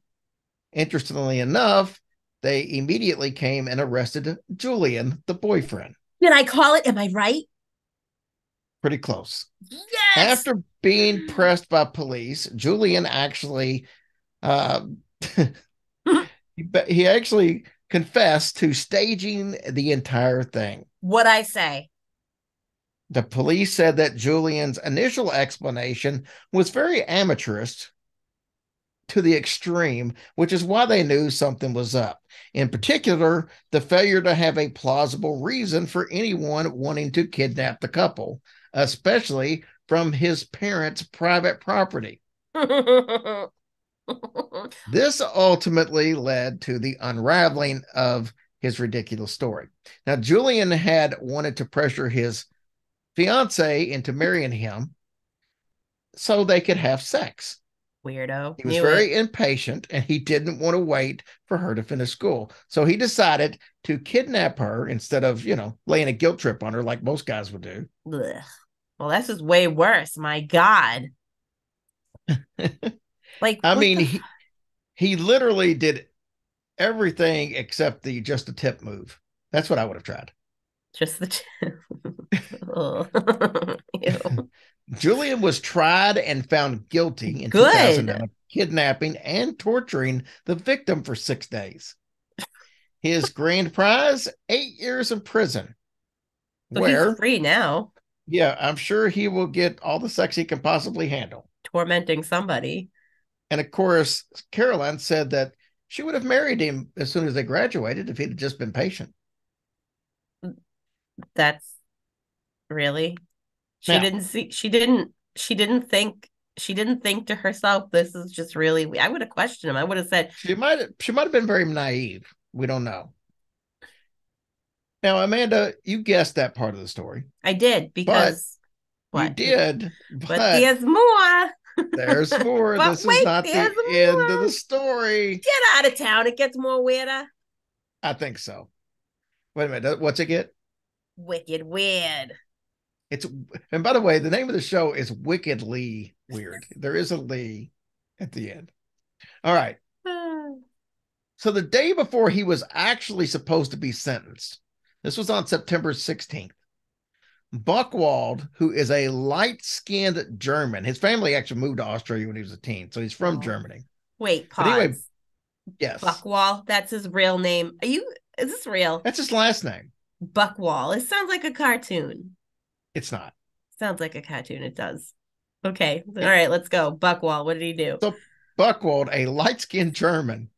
Interestingly enough, they immediately came and arrested Julian, the boyfriend. Did I call it? Am I right? Pretty close. Yes. After being pressed by police, Julian actually uh, he actually confessed to staging the entire thing. What I say? The police said that Julian's initial explanation was very amateurish to the extreme, which is why they knew something was up. In particular, the failure to have a plausible reason for anyone wanting to kidnap the couple, especially from his parents' private property. This ultimately led to the unraveling of his ridiculous story. Now, Julian had wanted to pressure his fiance into marrying him so they could have sex. Weirdo. He was Knew it. very impatient and he didn't want to wait for her to finish school. So he decided to kidnap her instead of, laying a guilt trip on her like most guys would do. Ugh. Well, this is way worse. My God. Like, I what mean, the? he literally did everything except the just a tip move. That's what I would have tried. Just the. Ew. Julian was tried and found guilty in Good. 2009 of kidnapping and torturing the victim for 6 days. His grand prize, 8 years in prison, So he's where, free now, yeah, I'm sure he will get all the sex he can possibly handle. tormenting somebody. And of course, Caroline said that she would have married him as soon as they graduated if he'd just been patient. That's really. She Now, didn't see. She didn't. She didn't think. She didn't think to herself, "This is just really." I would have questioned him. I would have said, she might have been very naive. We don't know. Now, Amanda, you guessed that part of the story, "I did but because you what?" did, But but there's more. there's more. But This is wait, not there's the end of more. the story. Get out of town. It gets more weirder. I think so. Wait a minute. What's it get? Wicked weird. It's and by the way, the name of the show is Wickedly Weird. There is a Lee at the end. All right. So the day before he was actually supposed to be sentenced, this was on September 16th. Buckwald, who is a light-skinned German, his family actually moved to Australia when he was a teen, so he's from Oh. Germany. Wait, But anyway, pause. yes, Buckwall. That's his real name. Are you? Is this real? that's his last name. Buckwall. It sounds like a cartoon. It's not. Sounds like a cartoon. It does. Okay. All right, let's go. Buckwall. What did he do? So Buckwald, a light-skinned German,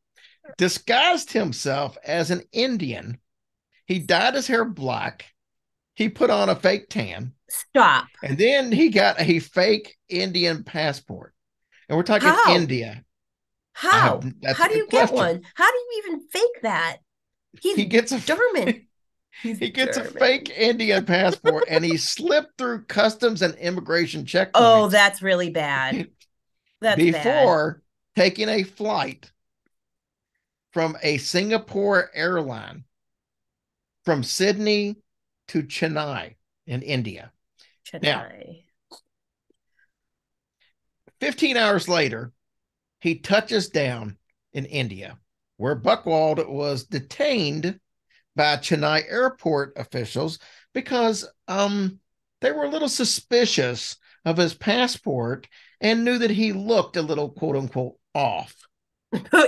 disguised himself as an Indian. He dyed his hair black. He put on a fake tan, Stop. and then he got a fake Indian passport. And we're talking How? India. That's How a do good you get question. one? How do you even fake that? He's He gets a German. He's he gets a German. fake Indian passport and he slipped through customs and immigration Oh, checkpoints that's really bad. That's bad. before taking a flight from a Singapore airline from Sydney to Chennai in India. Now, Chennai. 15 hours later, he touches down in India, where Buckwald was detained by Chennai airport officials because they were a little suspicious of his passport and knew that he looked a little quote unquote off.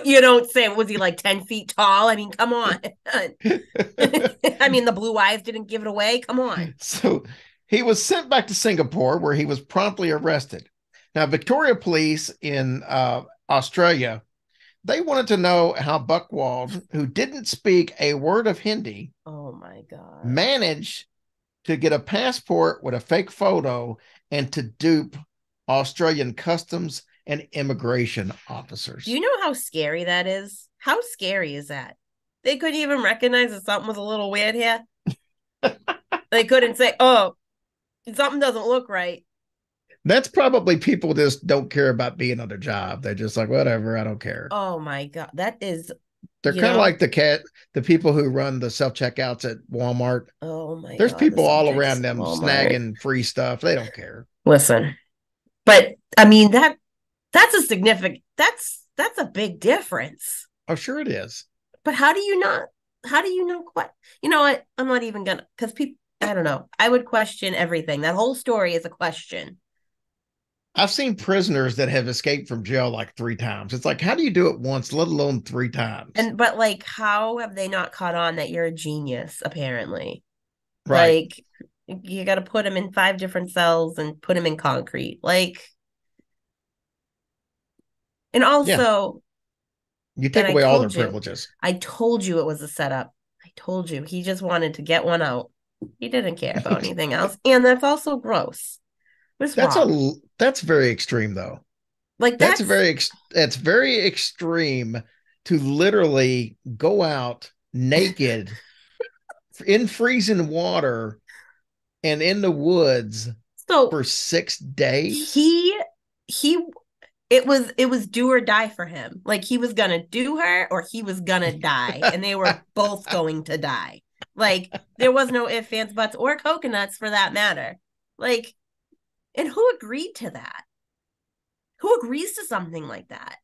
You don't say. Was he like 10 feet tall? I mean, come on. I mean, the blue eyes didn't give it away. Come on. So he was sent back to Singapore where he was promptly arrested. Now, Victoria Police in Australia, they wanted to know how Buckwald, who didn't speak a word of Hindi, Oh my God. managed to get a passport with a fake photo and to dupe Australian customs and immigration Do you officers. know how scary that is? How scary is that? They couldn't even recognize that something was a little weird here. They couldn't say, oh, something doesn't look right. That's probably people just don't care about being on their job. They're just like, whatever, I don't care. Oh my God. That is, They're you kind of know, like the people who run the self checkouts at Walmart. oh my There's God, the people all subjects around them Walmart. snagging free stuff. They don't care. Listen, but I mean that's a significant that's a big difference. Oh, sure it is. But how do you know what? You know what? I'm not even gonna because people I don't know. I would question everything. That whole story is a question. I've seen prisoners that have escaped from jail like 3 times. It's like, how do you do it once, let alone 3 times? And but like how have they not caught on that you're a genius, apparently? Right. Like you gotta put him in 5 different cells and put him in concrete. Like and Yeah. also You and take away all their privileges. I told you it was a setup. I told you. He just wanted to get one out. He didn't care about anything else. And that's also gross. What's wrong? That's very extreme though. Like that's That's very extreme to literally go out naked in freezing water and in the woods so for 6 days. he it was do or die for him. Like he was gonna do her or he was gonna die. And they were both going to die. Like there was no ifs, ands, buts, or coconuts for that matter. Like, and who agreed to that? Who agrees to something like that?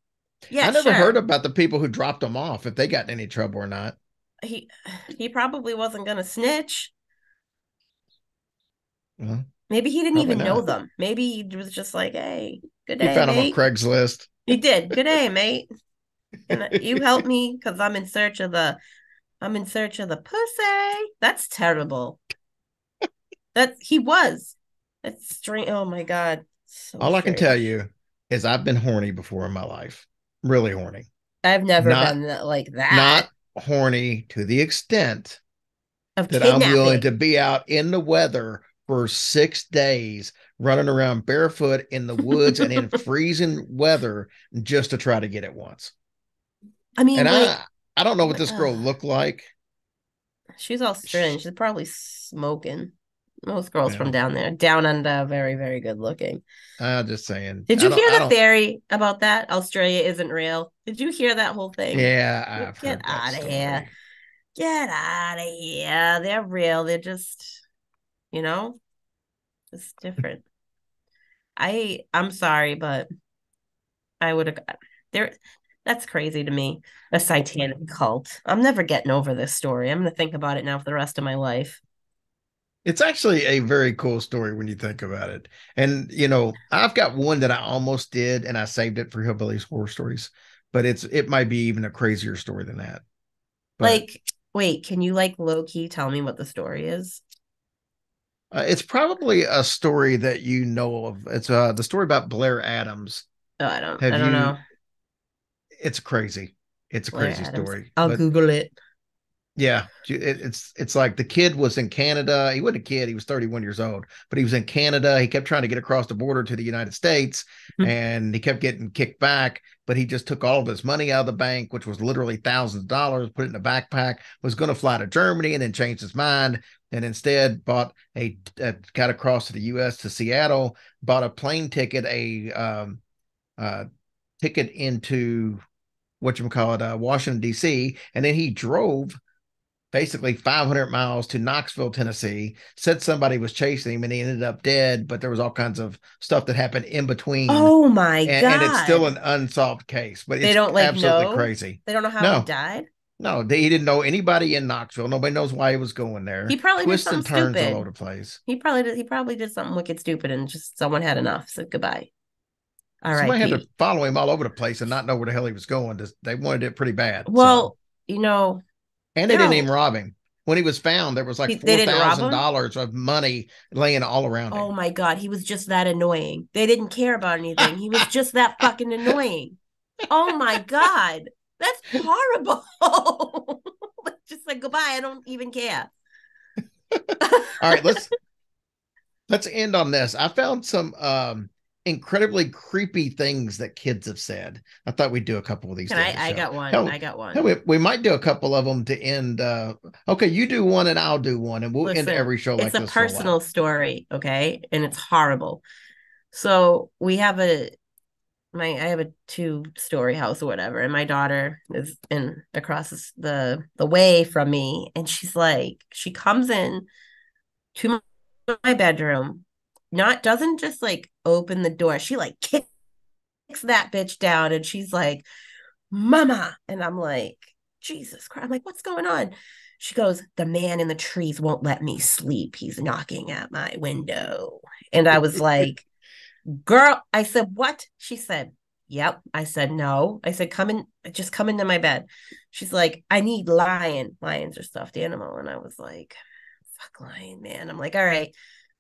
Yeah, I never heard sure. about the people who dropped them off if they got in any trouble or not. He he probably wasn't gonna snitch. Well, Maybe he didn't probably even know not. them. Maybe he was just like, "Hey, good He day, found them on mate." Craigslist. He did. Good day, mate. And you help me because I'm in search of the pussy. That's terrible. That he was. That's strange. Oh my God. So All I can tell strange. you is I've been horny before in my life. Really horny. I've never Not been like that not horny to the extent of that I'm willing to kidnapping. be out in the weather for 6 days, running around barefoot in the woods and in freezing weather just to try to get it once. I mean, And like, I don't know what what? this girl looked like. She's all strange. She's probably smoking. Most girls from Yeah, down there, down under, very, very good looking. I'm just saying. Did you hear I the don't. theory about that? Australia isn't real. Did you hear that whole thing? Yeah, I've Get heard that out of here. story. Get out of here. They're real. They're just, you know, it's different. I'm sorry, but I would have there that's crazy to me. A satanic cult. I'm never getting over this story. I'm gonna think about it now for the rest of my life. It's actually a very cool story when you think about it. And I've got one that I almost did, and I saved it for Hillbillies Horror Stories, but it might be even a crazier story than that. But Like, wait, can you like low key tell me what the story is? it's probably a story that you know of. It's the story about Blair Adams. Oh, I don't Have I don't you? know. It's crazy. It's a Blair crazy Adams. story, I'll but Google it. yeah, it's like the kid was in Canada. He wasn't a kid; he was 31 years old, but he was in Canada. He kept trying to get across the border to the United States, and he kept getting kicked back. But he just took all of his money out of the bank, which was literally thousands of dollars, put it in a backpack. Was going to fly to Germany, and then changed his mind, and instead bought got across to the U.S. to Seattle, bought a plane ticket, a ticket into what you call it, Washington D.C., and then he drove basically 500 miles to Knoxville, Tennessee, said somebody was chasing him and he ended up dead, but there was all kinds of stuff that happened in between. Oh my And it's still God. an unsolved case, but They it's don't like absolutely know. crazy. They don't know how he No, died. no, he didn't know anybody in Knoxville. Nobody knows why he was going He there. probably did Twists something and turns all over stupid. the place. He probably did something wicked stupid and just someone had enough. Said goodbye. Somebody had to R.I.P. follow him all over the place and not know where the hell he was going. They wanted it pretty bad. So, Well, you know, and they there didn't are even rob him. when he was found, there was like They four didn't rob thousand him. dollars of money laying all around Oh him. my God, he was just that annoying. They didn't care about anything. He was just that fucking annoying. Oh my God, that's horrible. Just like goodbye. I don't even care. All right, let's end on this. I found some incredibly creepy things that kids have said. I thought we'd do a couple of these Can to end I? the I show. got one. Hell, I got hell, one. we might do a couple of them to end. Okay, you do one and I'll do one, and we'll end Listen, every show it's like a this for a personal while. story, okay? And it's horrible. So we have I have a two-story house or whatever, and my daughter is in across the way from me, and she comes in to my bedroom, not doesn't just like open the door, she like kicks that bitch down, and she's like, "Mama," and I'm like, Jesus Christ, I'm like, what's going on? She goes, "The man in the trees won't let me sleep. He's knocking at my window." And I was like, girl, I said, what? She said, yep. I said, no. I said, come in, just come into my bed. She's like, I need lion. Lions are stuffed animal. And I was like, fuck lion, man. I'm like, all right.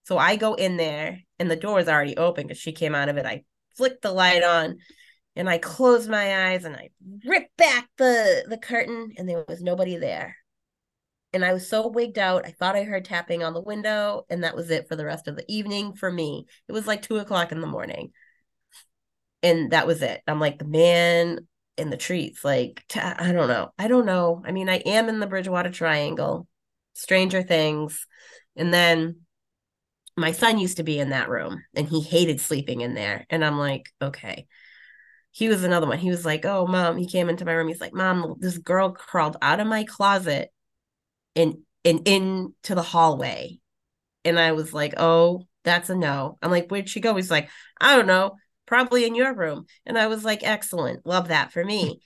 So I go in there and the door is already open because she came out of it. I flicked the light on and I closed my eyes and I ripped back the curtain and there was nobody there. And I was so wigged out. I thought I heard tapping on the window, and that was it for the rest of the evening for me. It was like 2 o'clock in the morning, and that was it. I'm like, the man in the trees. Like, I don't know. I don't know. I mean, I am in the Bridgewater Triangle, Stranger Things. And then my son used to be in that room, and he hated sleeping in there. And I'm like, okay. He was another one. He was like, oh, mom, he came into my room. He's like, mom, this girl crawled out of my closet and into the hallway. And I was like, oh, that's a no. I'm like, where'd she go? He's like, I don't know, probably in your room. And I was like, excellent. Love that for me.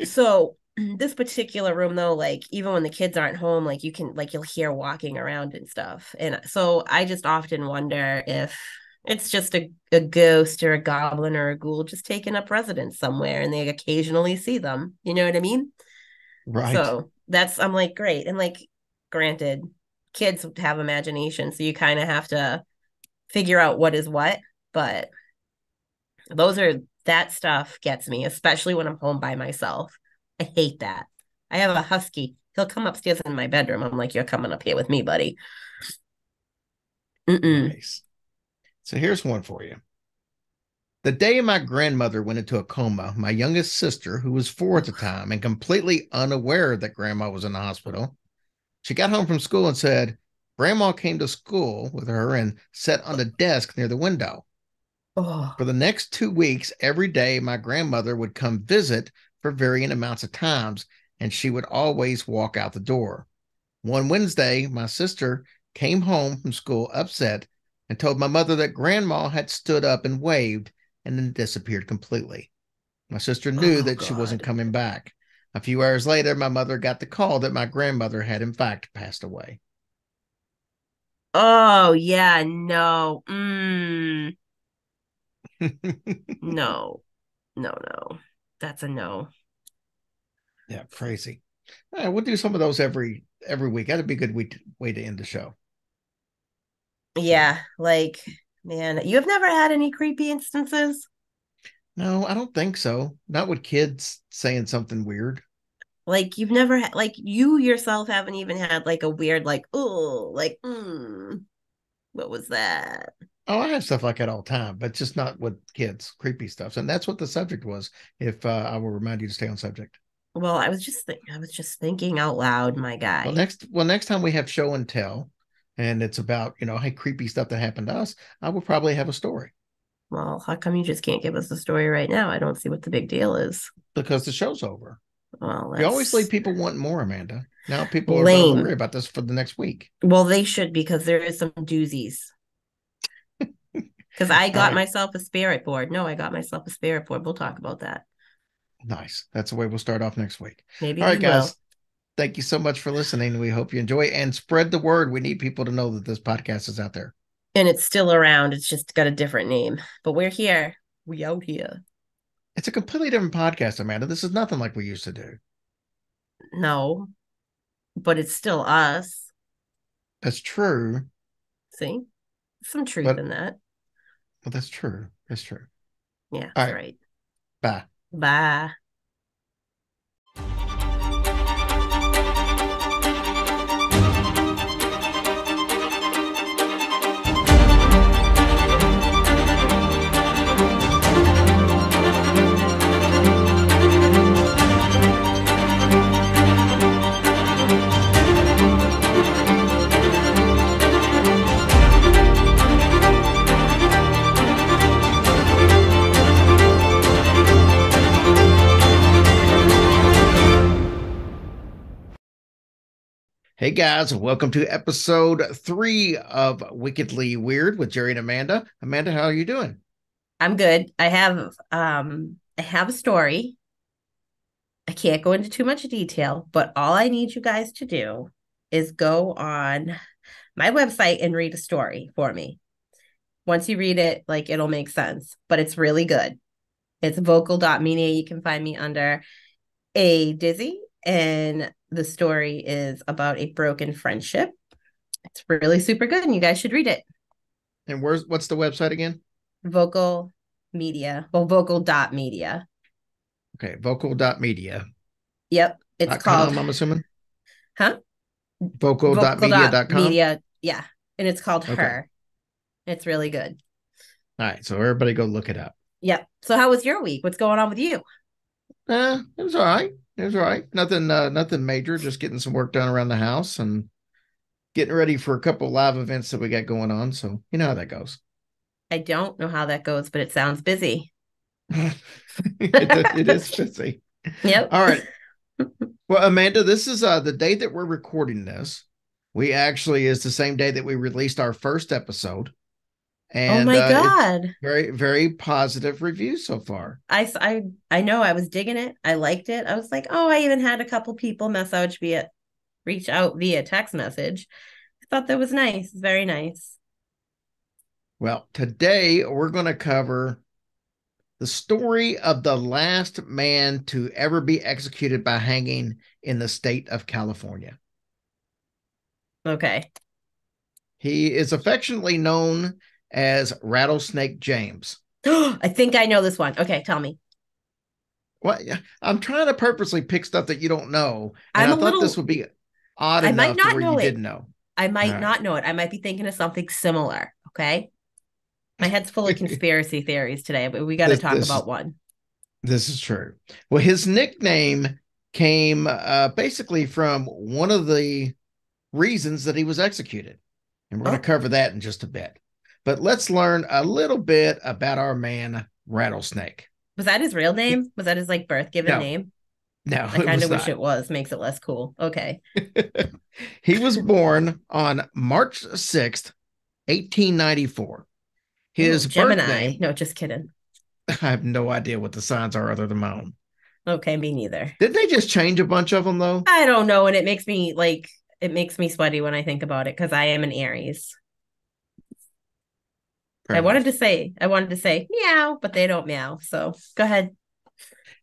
So this particular room though, like even when the kids aren't home, like you can like you'll hear walking around and stuff. And so I just often wonder if it's just a ghost or a goblin or a ghoul just taking up residence somewhere and they occasionally see them. You know what I mean? Right. So that's I'm like, great. And like granted, kids have imagination, so you kind of have to figure out what is what. But those are that stuff gets me, especially when I'm home by myself. I hate that. I have a husky. He'll come upstairs in my bedroom. I'm like, you're coming up here with me, buddy. Mm-mm. Nice. So here's one for you. The day my grandmother went into a coma, my youngest sister, who was 4 at the time and completely unaware that grandma was in the hospital, she got home from school and said, Grandma came to school with her and sat on the desk near the window. Oh, For the next 2 weeks, every day, my grandmother would come visit for varying amounts of times, and she would always walk out the door. One Wednesday, my sister came home from school upset and told my mother that grandma had stood up and waved and then disappeared completely. My sister knew oh that she wasn't God. coming back. A few hours later, my mother got the call that my grandmother had, in fact, passed away. Oh yeah, no. No, no, no. That's a no. Yeah, crazy. We'll do some of those every week. That'd be a good way to end the show. So Yeah, like, man, you've never had any creepy instances? no, I don't think so. Not with kids saying something weird. Like you've never had like you yourself haven't even had like a weird like what was that? Oh, I have stuff like that all the time, but just not with kids, creepy stuff. And that's what the subject was. If I will remind you to stay on subject. Well, I was just thinking out loud, my guy. Next time we have show and tell, and it's about hey, creepy stuff that happened to us, I will probably have a story Well, how come you just can't give us the story right now? I don't see what the big deal is. because the show's over. Well, You always leave that's people wanting more, Amanda. Now people are going to worry lame. about this for the next week. Well, they should because there is some doozies. Because I All got right, myself a spirit board. No, I got myself a spirit board. We'll talk about that. nice. That's the way we'll start off next week. Maybe All right, we guys. will. Thank you so much for listening. We hope you enjoy and spread the word. We need people to know that this podcast is out there. And it's still around. It's just got a different name. But we're here. We out here. It's a completely different podcast, Amanda. This is nothing like we used to do. No. but it's still us. That's true. See, some truth But in that. well, that's true. That's true. Yeah, All that's right. right. Bye. Bye. Hey guys, welcome to episode 3 of Wickedly Weird with Jerry and Amanda. Amanda, how are you doing? I'm good. I have a story. I can't go into too much detail, but all I need you guys to do is go on my website and read a story for me. Once you read it, like it'll make sense, but it's really good. It's vocal.media. You can find me under a Dizzy, and the story is about a broken friendship. It's really super good, and you guys should read it. And what's the website again? Vocal media. Well, vocal.media. Okay, vocal.media.com, Yep. It's called, I'm assuming. huh? Vocal.media.com. Vocal.media. Yeah. And it's called Okay. Her. It's really good. All right, so everybody go look it up. Yep. So how was your week? What's going on with you? It was all right. It was all right. Nothing major, just getting some work done around the house and getting ready for a couple live events that we got going on. So you know how that goes. I don't know how that goes, but it sounds busy. It is busy. Yep. All right. Well, Amanda, this is the day that we're recording this. We actually is the same day that we released our first episode, Oh and my it's God. very positive reviews so far. I know I was digging it. I liked it. I was like, oh, I even had a couple people reach out via text message. I thought that was nice. Very nice. Well, today we're going to cover the story of the last man to ever be executed by hanging in the state of California. Okay. He is affectionately known as Rattlesnake James. I think I know this one. Okay, tell me. Well, I'm trying to purposely pick stuff that you don't know, and I'm I a thought this little would be odd I might enough to not where you know it. didn't know. I All might right. not know it. I might be thinking of something similar. Okay. My head's full of conspiracy theories today, but we got to this talk this about one. this is true. Well, his nickname came basically from one of the reasons that he was executed, and we're going to Oh, cover that in just a bit. But let's learn a little bit about our man Rattlesnake. was that his real name? Was that his like birth given No, name? no, I it kind was of wish not. it was. Makes it less cool. Okay. He was born on March 6th, 1894. Oh, His birth Gemini. name, No, just kidding. I have no idea what the signs are other than my own. Okay, me neither. Didn't they just change a bunch of them though? I don't know, and it makes me sweaty when I think about it because I am an Aries. Fair enough. I wanted to say meow, but they don't meow. So go ahead.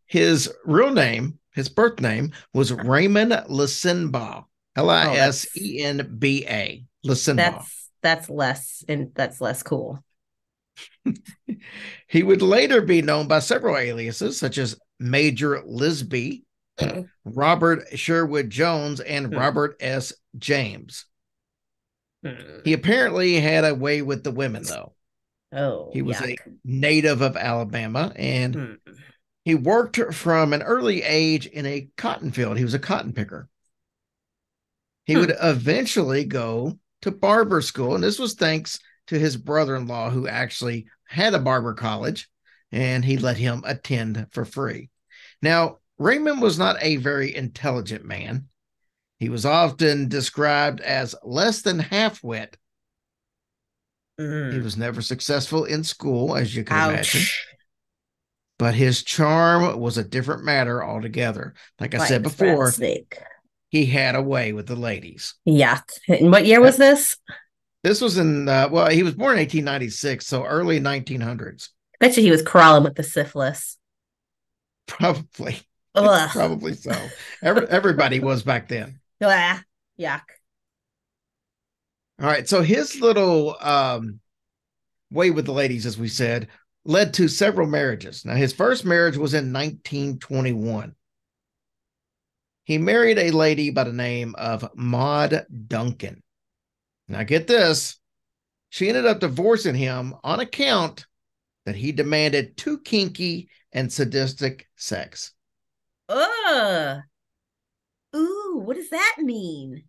His real name, his birth name, was Raymond Lisenbaugh. Oh, Lisenba. Lisenbaugh. that's less cool. He would later be known by several aliases, such as Major Lisby, Robert Sherwood Jones, and Hmm. Robert S. James. He Hmm. apparently had a way with the women, though. Oh, He was a yuck. native of Alabama, and Hmm. he worked from an early age in a cotton field. He was a cotton picker. He Hmm. would eventually go to barber school, and this was thanks to his brother-in-law, who actually had a barber college, and he let him attend for free. Now, Raymond was not a very intelligent man. He was often described as less than half-wit. He Hmm. was never successful in school, as you could imagine, Ouch. but his charm was a different matter altogether. Like I Why said this before, rattlesnake? he had a way with the ladies. Yuck. And what year was That this? This was in well, he was born in 1896, so early 1900s. Bet you he was crawling with the syphilis. Probably, Ugh. probably so. Everybody was back then. Ah, yuck. All right. So his little way with the ladies, as we said, led to several marriages. Now, his first marriage was in 1921. He married a lady by the name of Maud Duncan. Now, get this. She ended up divorcing him on account that he demanded too kinky and sadistic sex. Ugh. Ooh, what does that mean?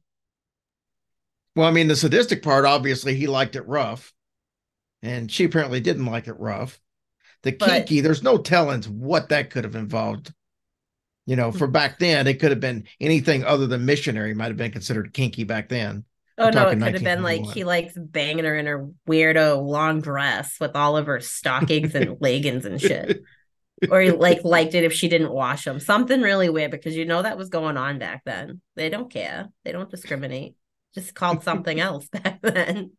Well, I mean, the sadistic part, obviously, he liked it rough, and she apparently didn't like it rough. The But kinky, there's no telling what that could have involved. For back then, it could have been anything other than missionary, might have been considered kinky back then. We're oh no, it talking could have been like he 1921. likes banging her in her weirdo long dress with all of her stockings and leggings and shit. Or he like liked it if she didn't wash them. Something really weird because you know that was going on back then. They don't care. They don't discriminate. Just called something else back then.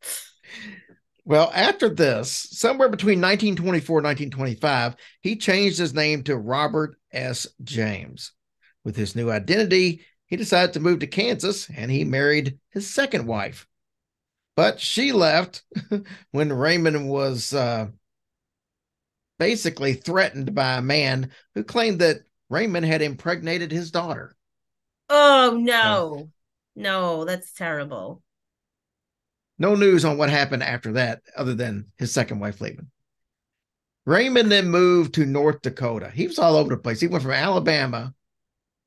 Well, after this, somewhere between 1924 and 1925, he changed his name to Robert S. James. With his new identity, he decided to move to Kansas and he married his second wife. But she left when Raymond was basically threatened by a man who claimed that Raymond had impregnated his daughter. Oh So, no. No, that's terrible. no news on what happened after that, other than his second wife leaving. Raymond then moved to North Dakota. He was all over the place. He went from Alabama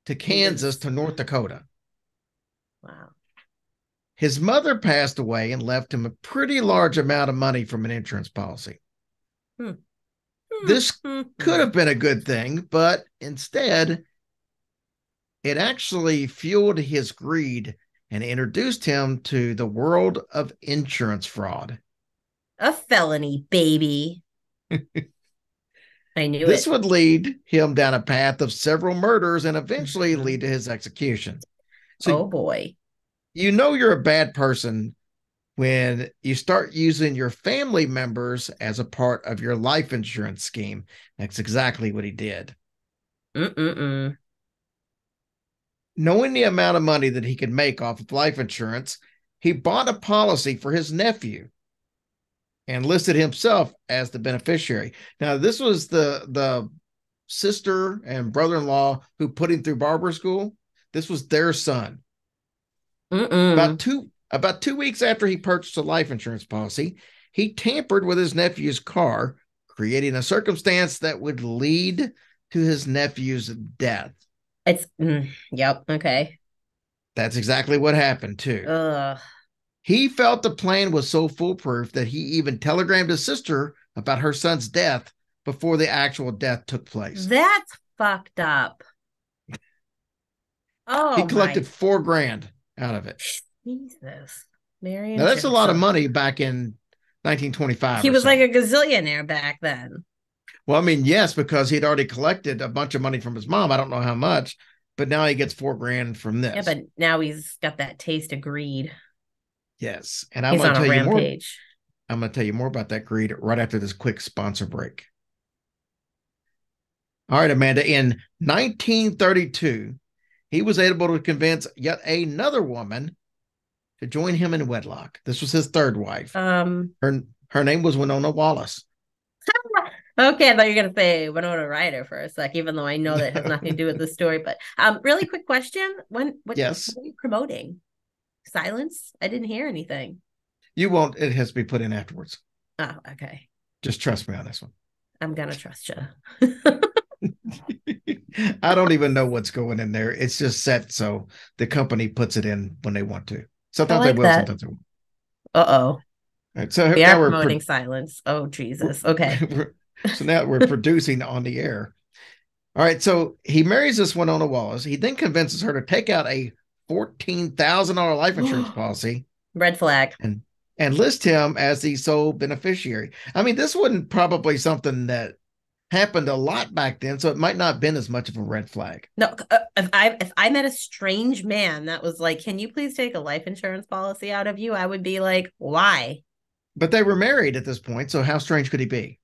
to He Kansas was to North Dakota. wow. His mother passed away and left him a pretty large amount of money from an insurance policy. Hmm. Hmm. This Hmm. could Hmm. have been a good thing, but instead, it actually fueled his greed and introduced him to the world of insurance fraud. A felony, baby. I knew This it. would lead him down a path of several murders and eventually Mhm. lead to his execution. So, Oh boy. you're a bad person when you start using your family members as a part of your life insurance scheme. That's exactly what he did. Mm-mm-mm. Knowing the amount of money that he could make off of life insurance, he bought a policy for his nephew and listed himself as the beneficiary. Now, this was the sister and brother-in-law who put him through barber school. This was their son. About Mm-mm. two weeks after he purchased a life insurance policy, he tampered with his nephew's car, creating a circumstance that would lead to his nephew's death. Yep. Okay. That's exactly what happened too. Ugh. He felt the plan was so foolproof that he even telegrammed his sister about her son's death before the actual death took place. That's fucked up. He Oh collected my $4,000 out of it. Jesus. Marion Now that's a Jones. lot of So money back in 1925 he or was like so. a gazillionaire back then. Well, I mean, yes, because he'd already collected a bunch of money from his mom. I don't know how much, but now he gets $4,000 from Yeah, this. but now he's got that taste of greed. Yes. And I'm He's going on to a tell you more. rampage. I'm going to tell you more about that greed right after this quick sponsor break. All right, Amanda. In 1932, he was able to convince yet another woman to join him in wedlock. This was his third wife. Um, Her, her name was Winona Wallace. okay, I thought you were gonna say Winona Ryder for a sec, even though I know that has nothing to do with the story. But really quick question: Yes. what are you promoting? Silence? I didn't hear anything. You won't, it has to be put in afterwards. Oh, okay. Just trust me on this one. I'm gonna trust you. I don't even know what's going in there. It's just set so the company puts it in when they want to. I Sometimes they like will, that. sometimes they won't. Uh-oh. All right, so We are now promoting silence. Oh, Jesus. Okay. so now we're producing on the air. All right, so he marries this Winona Wallace. He then convinces her to take out a $14,000 life insurance policy Red flag. and list him as the sole beneficiary. I mean, this wasn't probably something that happened a lot back then, so it might not have been as much of a red flag. No, if I met a strange man that was like, "Can you please take a life insurance policy out of you?" I would be like, "Why?" But they were married at this point, so how strange could he be?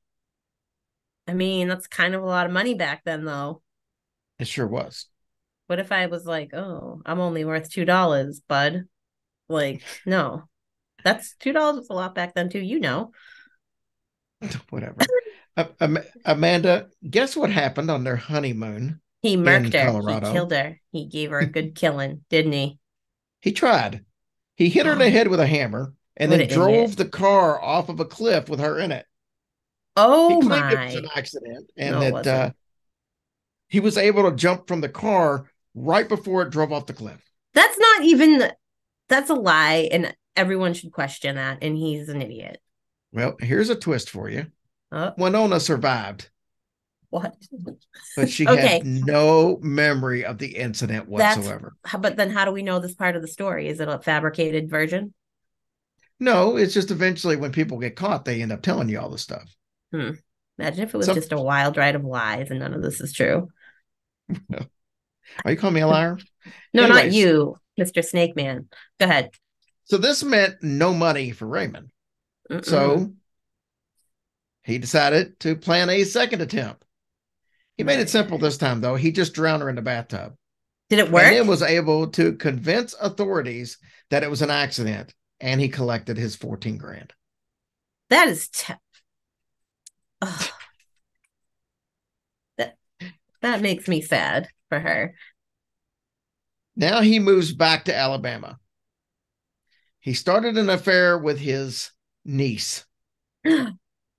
I mean, that's kind of a lot of money back then, though. It sure was. What if I was like, oh, I'm only worth $2, bud? Like, no, that's $2 was a lot back then too. Whatever. Amanda, guess what happened on their honeymoon He in murked her. He Colorado? killed her. He gave her a good killing, didn't he? He tried. He hit her in the head with a hammer and What then an idiot. drove the car off of a cliff with her in it. He Oh claimed it was an my. accident and No, it that wasn't. he was able to jump from the car right before it drove off the cliff. That's not even, that's a lie. And everyone should question that. And he's an idiot. Well, here's a twist for you. Oh, Winona survived, what? but she had Okay. no memory of the incident That's, whatsoever. but then how do we know this part of the story? Is it a fabricated version? No, it's just eventually when people get caught, they end up telling you all this stuff. Hmm. Imagine if it was So, just a wild ride of lies and none of this is true. are you calling me a liar? No, not Anyways, you, Mr. Snake Man. Go ahead. so this meant no money for Raymond. Mm-mm. So he decided to plan a second attempt. He made it Right. simple this time, though. He just drowned her in the bathtub Did it and work? then was able to convince authorities that it was an accident, and he collected his 14 grand. That is oh, that that makes me sad for her. Now he moves back to Alabama. He started an affair with his niece,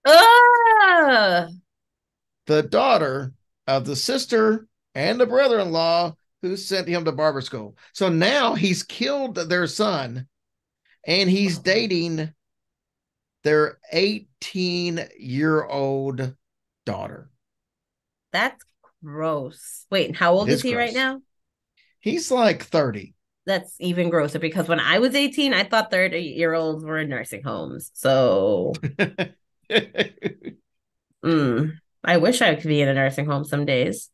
Ah, the daughter of the sister and the brother in law who sent him to barber school. So now he's killed their son and he's dating their 18-year-old daughter. that's gross. Wait, and how It old is is he right gross. now? He's like 30. That's even grosser because when I was 18, I thought 30-year-olds were in nursing homes. So, I wish I could be in a nursing home some days.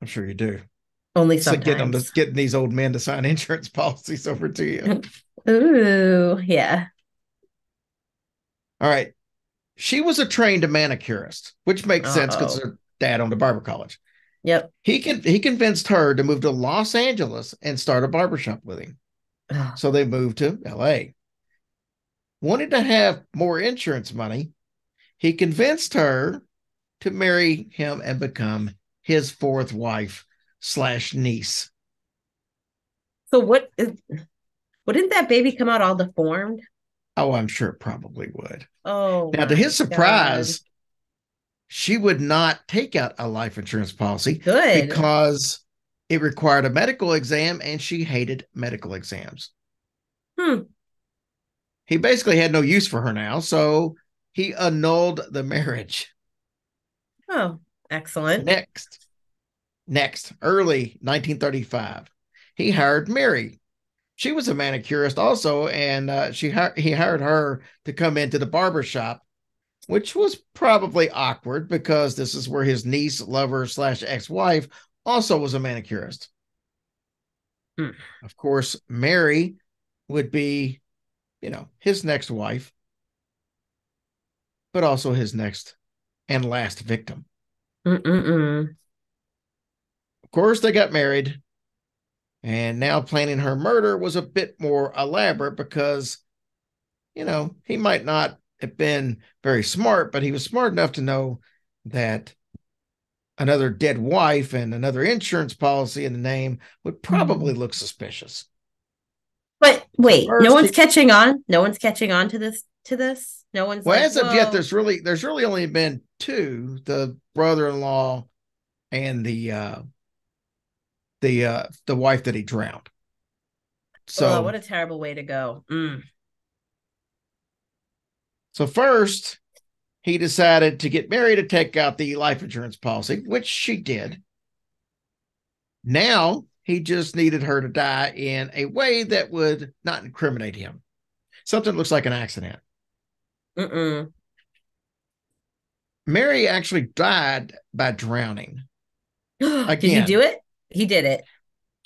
I'm sure you do. Only So sometimes. getting these old men to sign insurance policies over to you. Ooh, yeah. All right. She was a trained manicurist, which makes sense because Uh-oh. her dad owned a barber college. Yep. He convinced her to move to Los Angeles and start a barbershop with him. So they moved to LA. Wanted to have more insurance money. He convinced her to marry him and become his fourth wife slash niece. So wouldn't that baby come out all deformed? Oh, I'm sure it probably would. Oh Now, to his my God. surprise, she would not take out a life insurance policy Good. because it required a medical exam and she hated medical exams. Hmm. He basically had no use for her now, so he annulled the marriage. Oh, excellent. Next, early 1935, he hired Mary. She was a manicurist also, and he hired her to come into the barber shop, which was probably awkward because this is where his niece, lover slash ex wife also was a manicurist. Hmm. Of course, Mary would be, his next wife, but also his next and last victim. Mm-mm-mm. Of course, they got married, and now planning her murder was a bit more elaborate because, he might not have been very smart, but he was smart enough to know that another dead wife and another insurance policy in the name would probably look suspicious. But So wait, no first, one's catching on. No one's catching on to this. No one's well, like, as of yet, whoa. there's really only been two: the brother-in-law and the wife that he drowned. Oh, So what a terrible way to go. Mm. so first, he decided to get Mary to take out the life insurance policy, which she did. Now he just needed her to die in a way that would not incriminate him. Something that looks like an accident. Mm-mm. Mary actually died by drowning. Did he do Again, it? He did it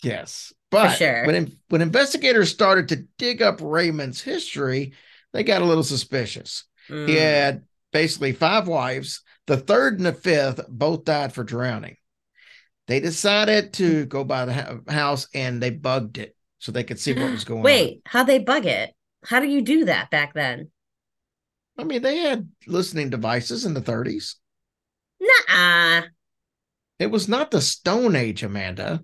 yes. for But sure. when investigators started to dig up Raymond's history, they got a little suspicious. He Mm. had basically five wives. The third and the fifth both died for drowning. They decided to go by the house and they bugged it so they could see what was going on. Wait, how they bug it? How do you do that back then? I mean, they had listening devices in the 30s. Nah. It was not the Stone Age, Amanda.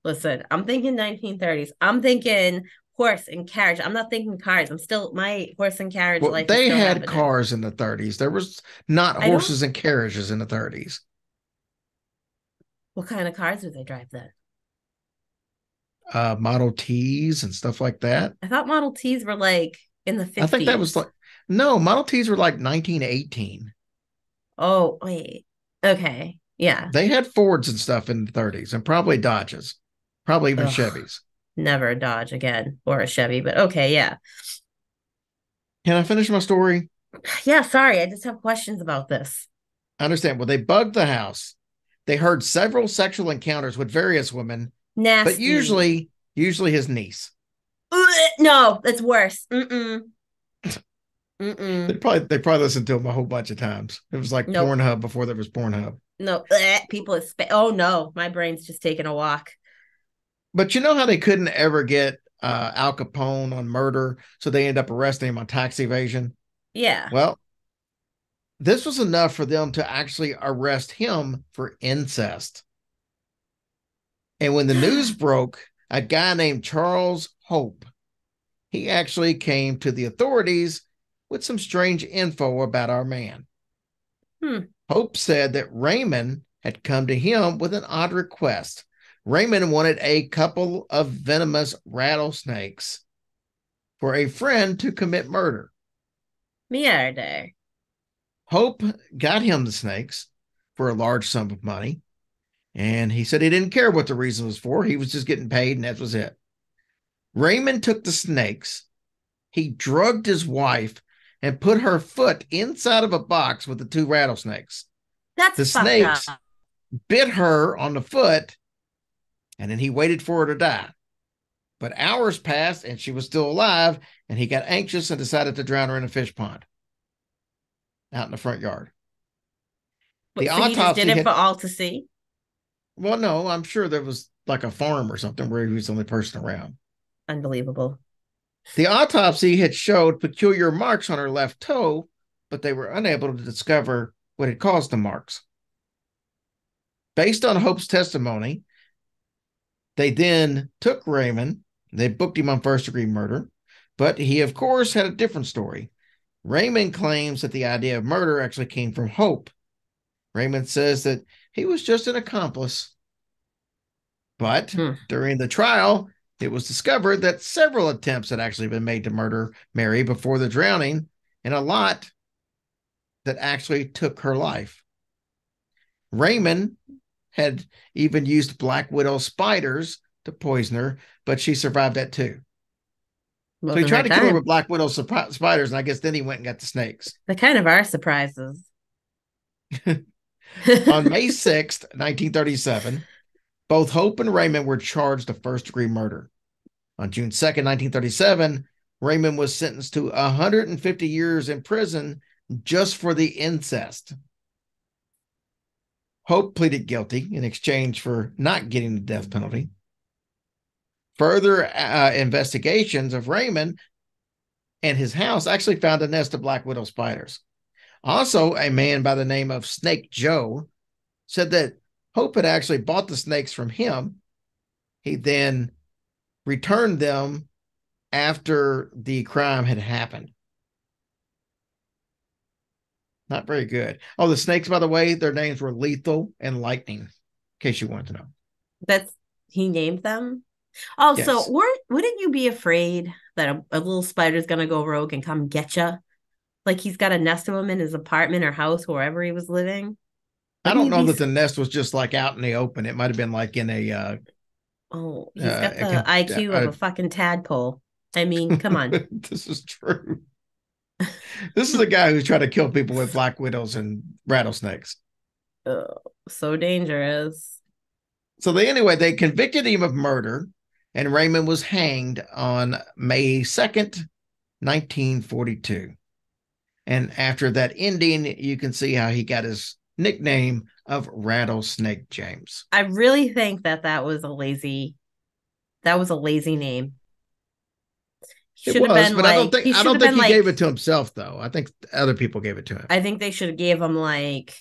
Listen, I'm thinking 1930s. I'm thinking horse and carriage. I'm not thinking cars. I'm still my horse and carriage Well, life is they still had happening. cars in the 30s. There was not I don't. horses and carriages in the 30s. What kind of cars do they drive then? Model Ts and stuff like that. I thought Model Ts were like in the I think that was 50s. like, no, Model Ts were like 1918. Oh, wait. Okay. Yeah. They had Fords and stuff in the 30s and probably Dodges, probably even Ugh. Chevys. Never a Dodge again or a Chevy, but okay, yeah. Can I finish my story? Yeah, sorry. I just have questions about this. I understand. Well, they bugged the house. They heard several sexual encounters with various women, but Nasty. usually his niece. No, that's worse. Mm-mm. Mm-mm. They probably listened to him a whole bunch of times. It was like Nope. Pornhub before there was Pornhub. No. People is oh no, my brain's just taking a walk. But you know how they couldn't ever get Al Capone on murder, so they end up arresting him on tax evasion. Yeah. Well, this was enough for them to actually arrest him for incest. And when the news broke, a guy named Charles Hope, he actually came to the authorities with some strange info about our man. Hmm. Hope said that Raymond had come to him with an odd request. Raymond wanted a couple of venomous rattlesnakes for a friend to commit murder. Mierda. Hope got him the snakes for a large sum of money, and he said he didn't care what the reason was for. He was just getting paid, and that was it. Raymond took the snakes. He drugged his wife and put her foot inside of a box with the two rattlesnakes. That's The fucked up. snakes bit her on the foot, and then he waited for her to die. But hours passed and she was still alive, and he got anxious and decided to drown her in a fish pond out in the front yard. The So he just did autopsy it for had, all to see? well, no, I'm sure there was like a farm or something where he was the only person around. Unbelievable. The autopsy had showed peculiar marks on her left toe, but they were unable to discover what had caused the marks. Based on Hope's testimony, they then took Raymond. They booked him on first-degree murder, but he, of course, had a different story. Raymond claims that the idea of murder actually came from Hope. Raymond says that he was just an accomplice. But Hmm. during the trial, it was discovered that several attempts had actually been made to murder Mary before the drowning, and a lot that actually took her life. Raymond had even used Black Widow spiders to poison her, but she survived that too. So he Wasn't her tried to kill her with time. Black Widow spiders, and I guess then he went and got the snakes. They kind of are surprises. On May 6th, 1937, both Hope and Raymond were charged of first degree murder. On June 2nd, 1937, Raymond was sentenced to 150 years in prison just for the incest. Hope pleaded guilty in exchange for not getting the death penalty. Further investigations of Raymond and his house actually found a nest of Black Widow spiders. Also, a man by the name of Snake Joe said that Hope had actually bought the snakes from him. He then returned them after the crime had happened. Not very good. Oh, the snakes, by the way, their names were Lethal and Lightning, in case you wanted to know. That's he named them. Oh, so Yes. wouldn't you be afraid that a little spider's gonna go rogue and come get you? Like he's got a nest of them in his apartment or house, wherever he was living. I Wouldn't don't you know be? that the nest was just like out in the open. It might have been like in Oh, he's got a, the IQ of a fucking tadpole. I mean, come on. this is true. This is a guy who's trying to kill people with black widows and rattlesnakes. So dangerous. So they convicted him of murder, and Raymond was hanged on May 2nd, 1942. And after that ending, you can see how he got his nickname of Rattlesnake James. I really think that was a lazy name. He It should have was, been but I don't like think he I should don't have think been he like gave it to himself though. I think other people gave it to him. I think they should have gave him like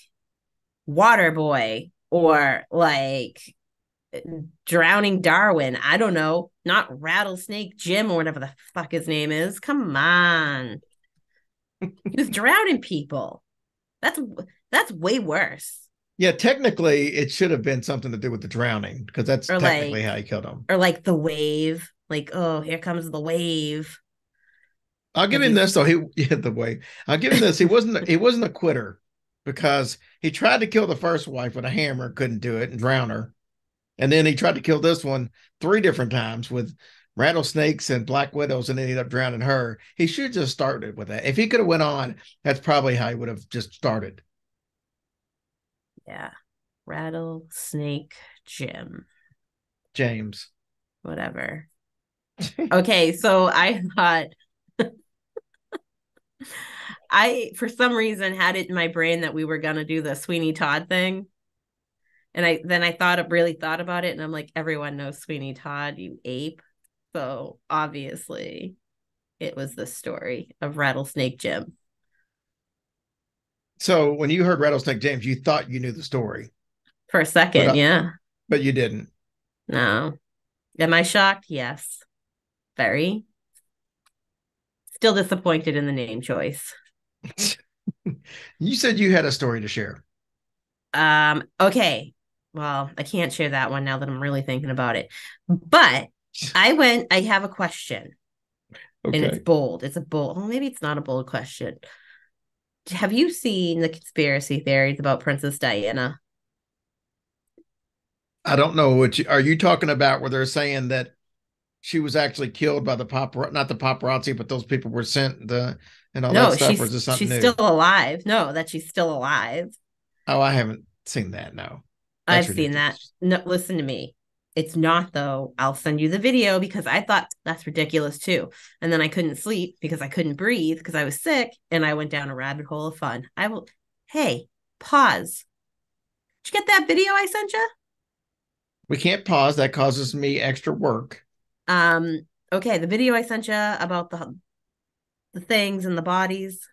Water Boy or like Drowning Darwin. I don't know. Not Rattlesnake Jim or whatever the fuck his name is. Come on. He was drowning people. That's that's way worse. Yeah, technically it should have been something to do with the drowning because that's Or technically like how he killed him. or like the wave. Like, oh, here comes the wave. I'll give Because him this he's though. Yeah, the way I'll give him this. He wasn't a quitter because he tried to kill the first wife with a hammer, couldn't do it, and drown her. And then he tried to kill this one three different times with rattlesnakes and black widows, and ended up drowning her. He should have just started with that. If he could have went on, that's probably how he would have just started. yeah. Rattlesnake Jim. James. Whatever. Okay, so I thought I for some reason had it in my brain that we were gonna do the Sweeney Todd thing. And I really thought about it and I'm like, everyone knows Sweeney Todd, you ape. So obviously it was the story of Rattlesnake Jim. So when you heard Rattlesnake James, you thought you knew the story, For a but second, yeah. but you didn't. No. Am I shocked? Yes. Very. Still disappointed in the name choice. You said you had a story to share. Okay. Well, I can't share that one now that I'm really thinking about it. But I have a question and it's Okay. bold. It's a bold, well, maybe it's not a bold question. Have you seen the conspiracy theories about Princess Diana? I don't know what are you talking about where they're saying that she was actually killed by the not the paparazzi, but those people were sent and all that No, stuff, or is this something she's new? still alive. No, that she's still alive. Oh, I haven't seen that. No, that's I've seen that. ridiculous. No, listen to me. It's not though. I'll send you the video because I thought that's ridiculous too. And then I couldn't sleep because I couldn't breathe because I was sick and I went down a rabbit hole of fun. I will Hey, pause. Did you get that video I sent you? We can't pause. That causes me extra work. Um okay, the video I sent you about the things and the bodies.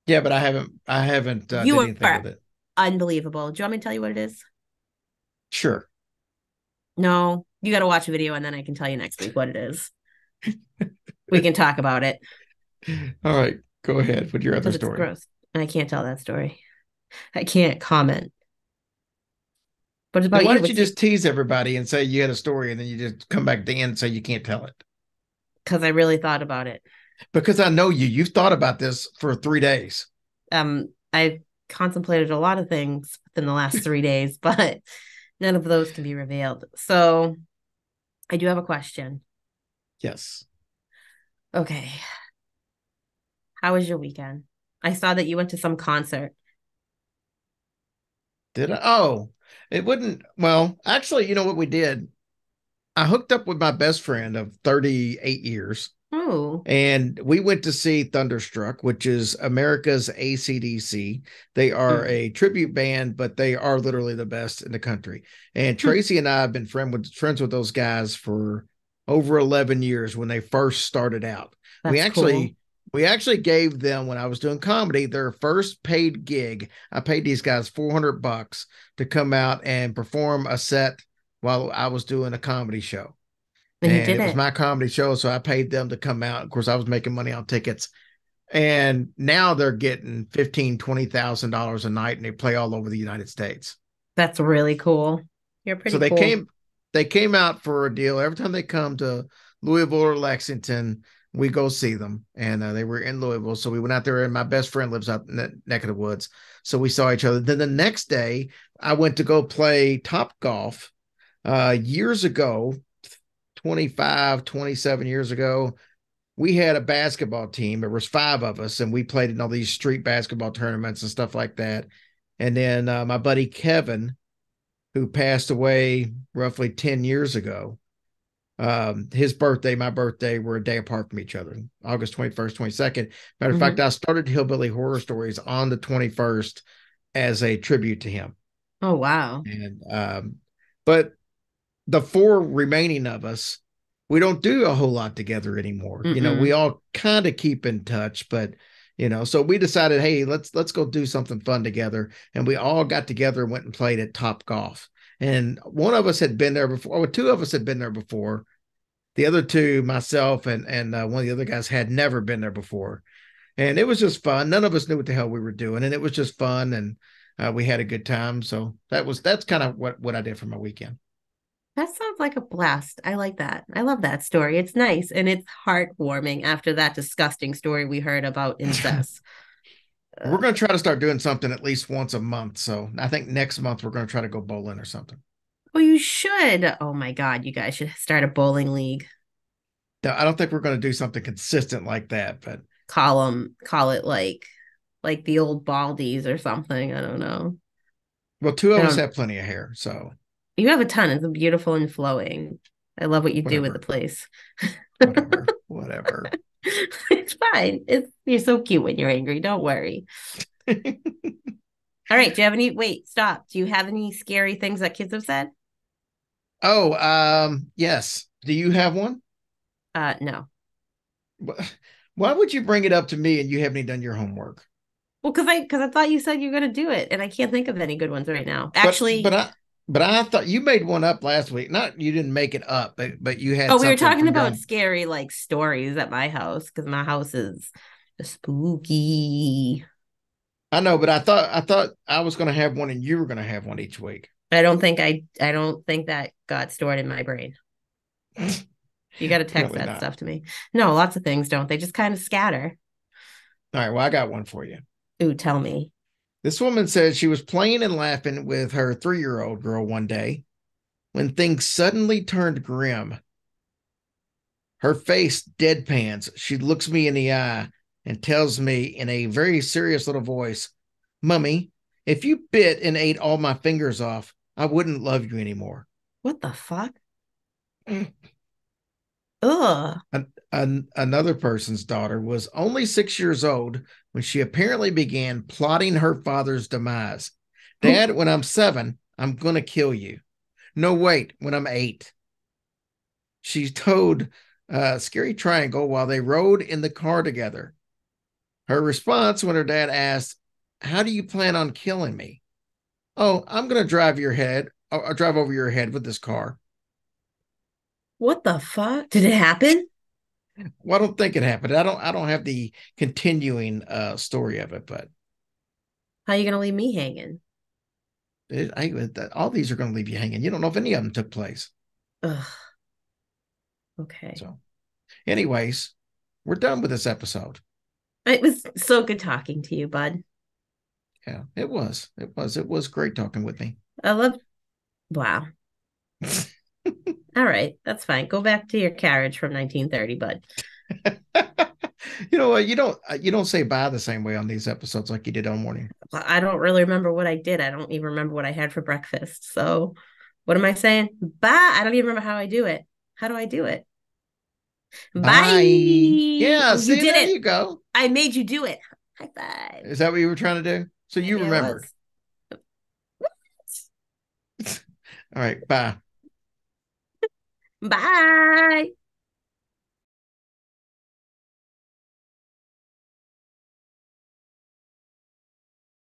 Yeah, but I haven't You did anything are with it. unbelievable. Do you want me to tell you what it is? Sure. No, you got to watch a video and then I can tell you next week what it is. We can talk about it All right, go ahead with your other because it's story. gross. And I can't tell that story. I can't comment. What Then about why you? don't you What's you? just tease everybody and say you had a story, and then you just come back at the end and say you can't tell it? Because I really thought about it. Because I know you. You've thought about this for 3 days. I've contemplated a lot of things within the last 3 days, but none of those can be revealed. So I do have a question. Yes. Okay. How was your weekend? I saw that you went to some concert. Did I? Oh, it wouldn't. Well, actually, you know what we did? I hooked up with my best friend of 38 years, Oh. and we went to see Thunderstruck, which is America's AC/DC. They are Mm. a tribute band, but they are literally the best in the country. And Hmm. Tracy and I have been friends with those guys for over 11 years when they first started out. We That's cool. actually we actually gave them, when I was doing comedy, their first paid gig. I paid these guys $400 to come out and perform a set while I was doing a comedy show. And you And did it was it. my comedy show, so I paid them to come out. Of course, I was making money on tickets. And now they're getting 15, $20,000 a night, and they play all over the United States. That's really cool. You're So pretty they cool. came they came out for a deal. Every time they come to Louisville or Lexington, we go see them. And they were in Louisville, so we went out there. And my best friend lives out in that neck of the woods, so we saw each other. Then the next day, I went to go play Top Golf years ago, 25, 27 years ago. We had a basketball team. There was five of us, and we played in all these street basketball tournaments and stuff like that. And then my buddy Kevin, who passed away roughly 10 years ago, his birthday, my birthday were a day apart from each other, August 21st, 22nd. Matter of fact, Hmm. I started Hillbilly Horror Stories on the 21st as a tribute to him. Oh, wow. And but the four remaining of us, we don't do a whole lot together anymore. We Mm-mm. all kind of keep in touch, but so we decided, hey, let's go do something fun together, and we all got together and went and played at Top Golf. And one of us had been there before, or two of us had been there before. The other two, myself and one of the other guys, had never been there before, and it was just fun. None of us knew what the hell we were doing, and it was just fun, and we had a good time. So that's kind of what I did for my weekend. That sounds like a blast. I like that. I love that story. It's nice and it's heartwarming after that disgusting story we heard about incest. We're Ugh. going to try to start doing something at least once a month. So I think next month we're going to try to go bowling or something. Well, you should. Oh my God, you guys should start a bowling league. Now, I don't think we're going to do something consistent like that, but Call it like the old Baldies or something. I don't know. well, two I of us don't have plenty of hair, so You have a ton. It's beautiful and flowing. I love what you do with the whatever, place. whatever. It's fine. You're so cute when you're angry. Don't worry. All right. Do you have any? Wait, stop. Do you have any scary things that kids have said? Oh, yes. Do you have one? No. Why would you bring it up to me and you haven't even done your homework? Well, because I thought you said you're gonna do it, and I can't think of any good ones right now. But Actually, I thought you made one up last week. Not you didn't make it up, but you had oh, we were something talking from your about own. scary like stories at my house because my house is spooky. I know, but I thought I was going to have one and you were going to have one each week. I don't think that got stored in my brain. You got to text Apparently that not. stuff to me. No, lots of things don't. They just kind of scatter. All right, well, I got one for you. Ooh, tell me. This woman said she was playing and laughing with her 3-year-old girl one day when things suddenly turned grim. Her face deadpans. She looks me in the eye and tells me in a very serious little voice, Mummy, if you bit and ate all my fingers off, I wouldn't love you anymore. What the fuck? Ugh. Another person's daughter was only 6 years old when she apparently began plotting her father's demise. Dad, when I'm 7, I'm going to kill you. No, wait, when I'm 8. She told Scary Triangle while they rode in the car together. Her response when her dad asked, How do you plan on killing me? Oh, I'm going to drive over your head with this car. What the fuck? Did it happen? Well, I don't think it happened. I don't have the continuing story of it, but How are you gonna leave me hanging? all these are going to leave you hanging. You don't know if any of them took place. Ugh. Okay. So, anyways, we're done with this episode. It was so good talking to you, bud. Yeah, it was. It was great talking with me. I love Wow. All right, that's fine. Go back to your carriage from 1930, bud. You know what? You don't say bye the same way on these episodes like you did on morning. I don't really remember what I did. I don't even remember what I had for breakfast. So, what am I saying? Bye. I don't even remember how I do it. How do I do it? Bye. Bye. Yeah, Oh, you see, did there it. you go. I made you do it. High five. Is that what you were trying to do? So you Maybe I remembered. was. All right, bye. Bye.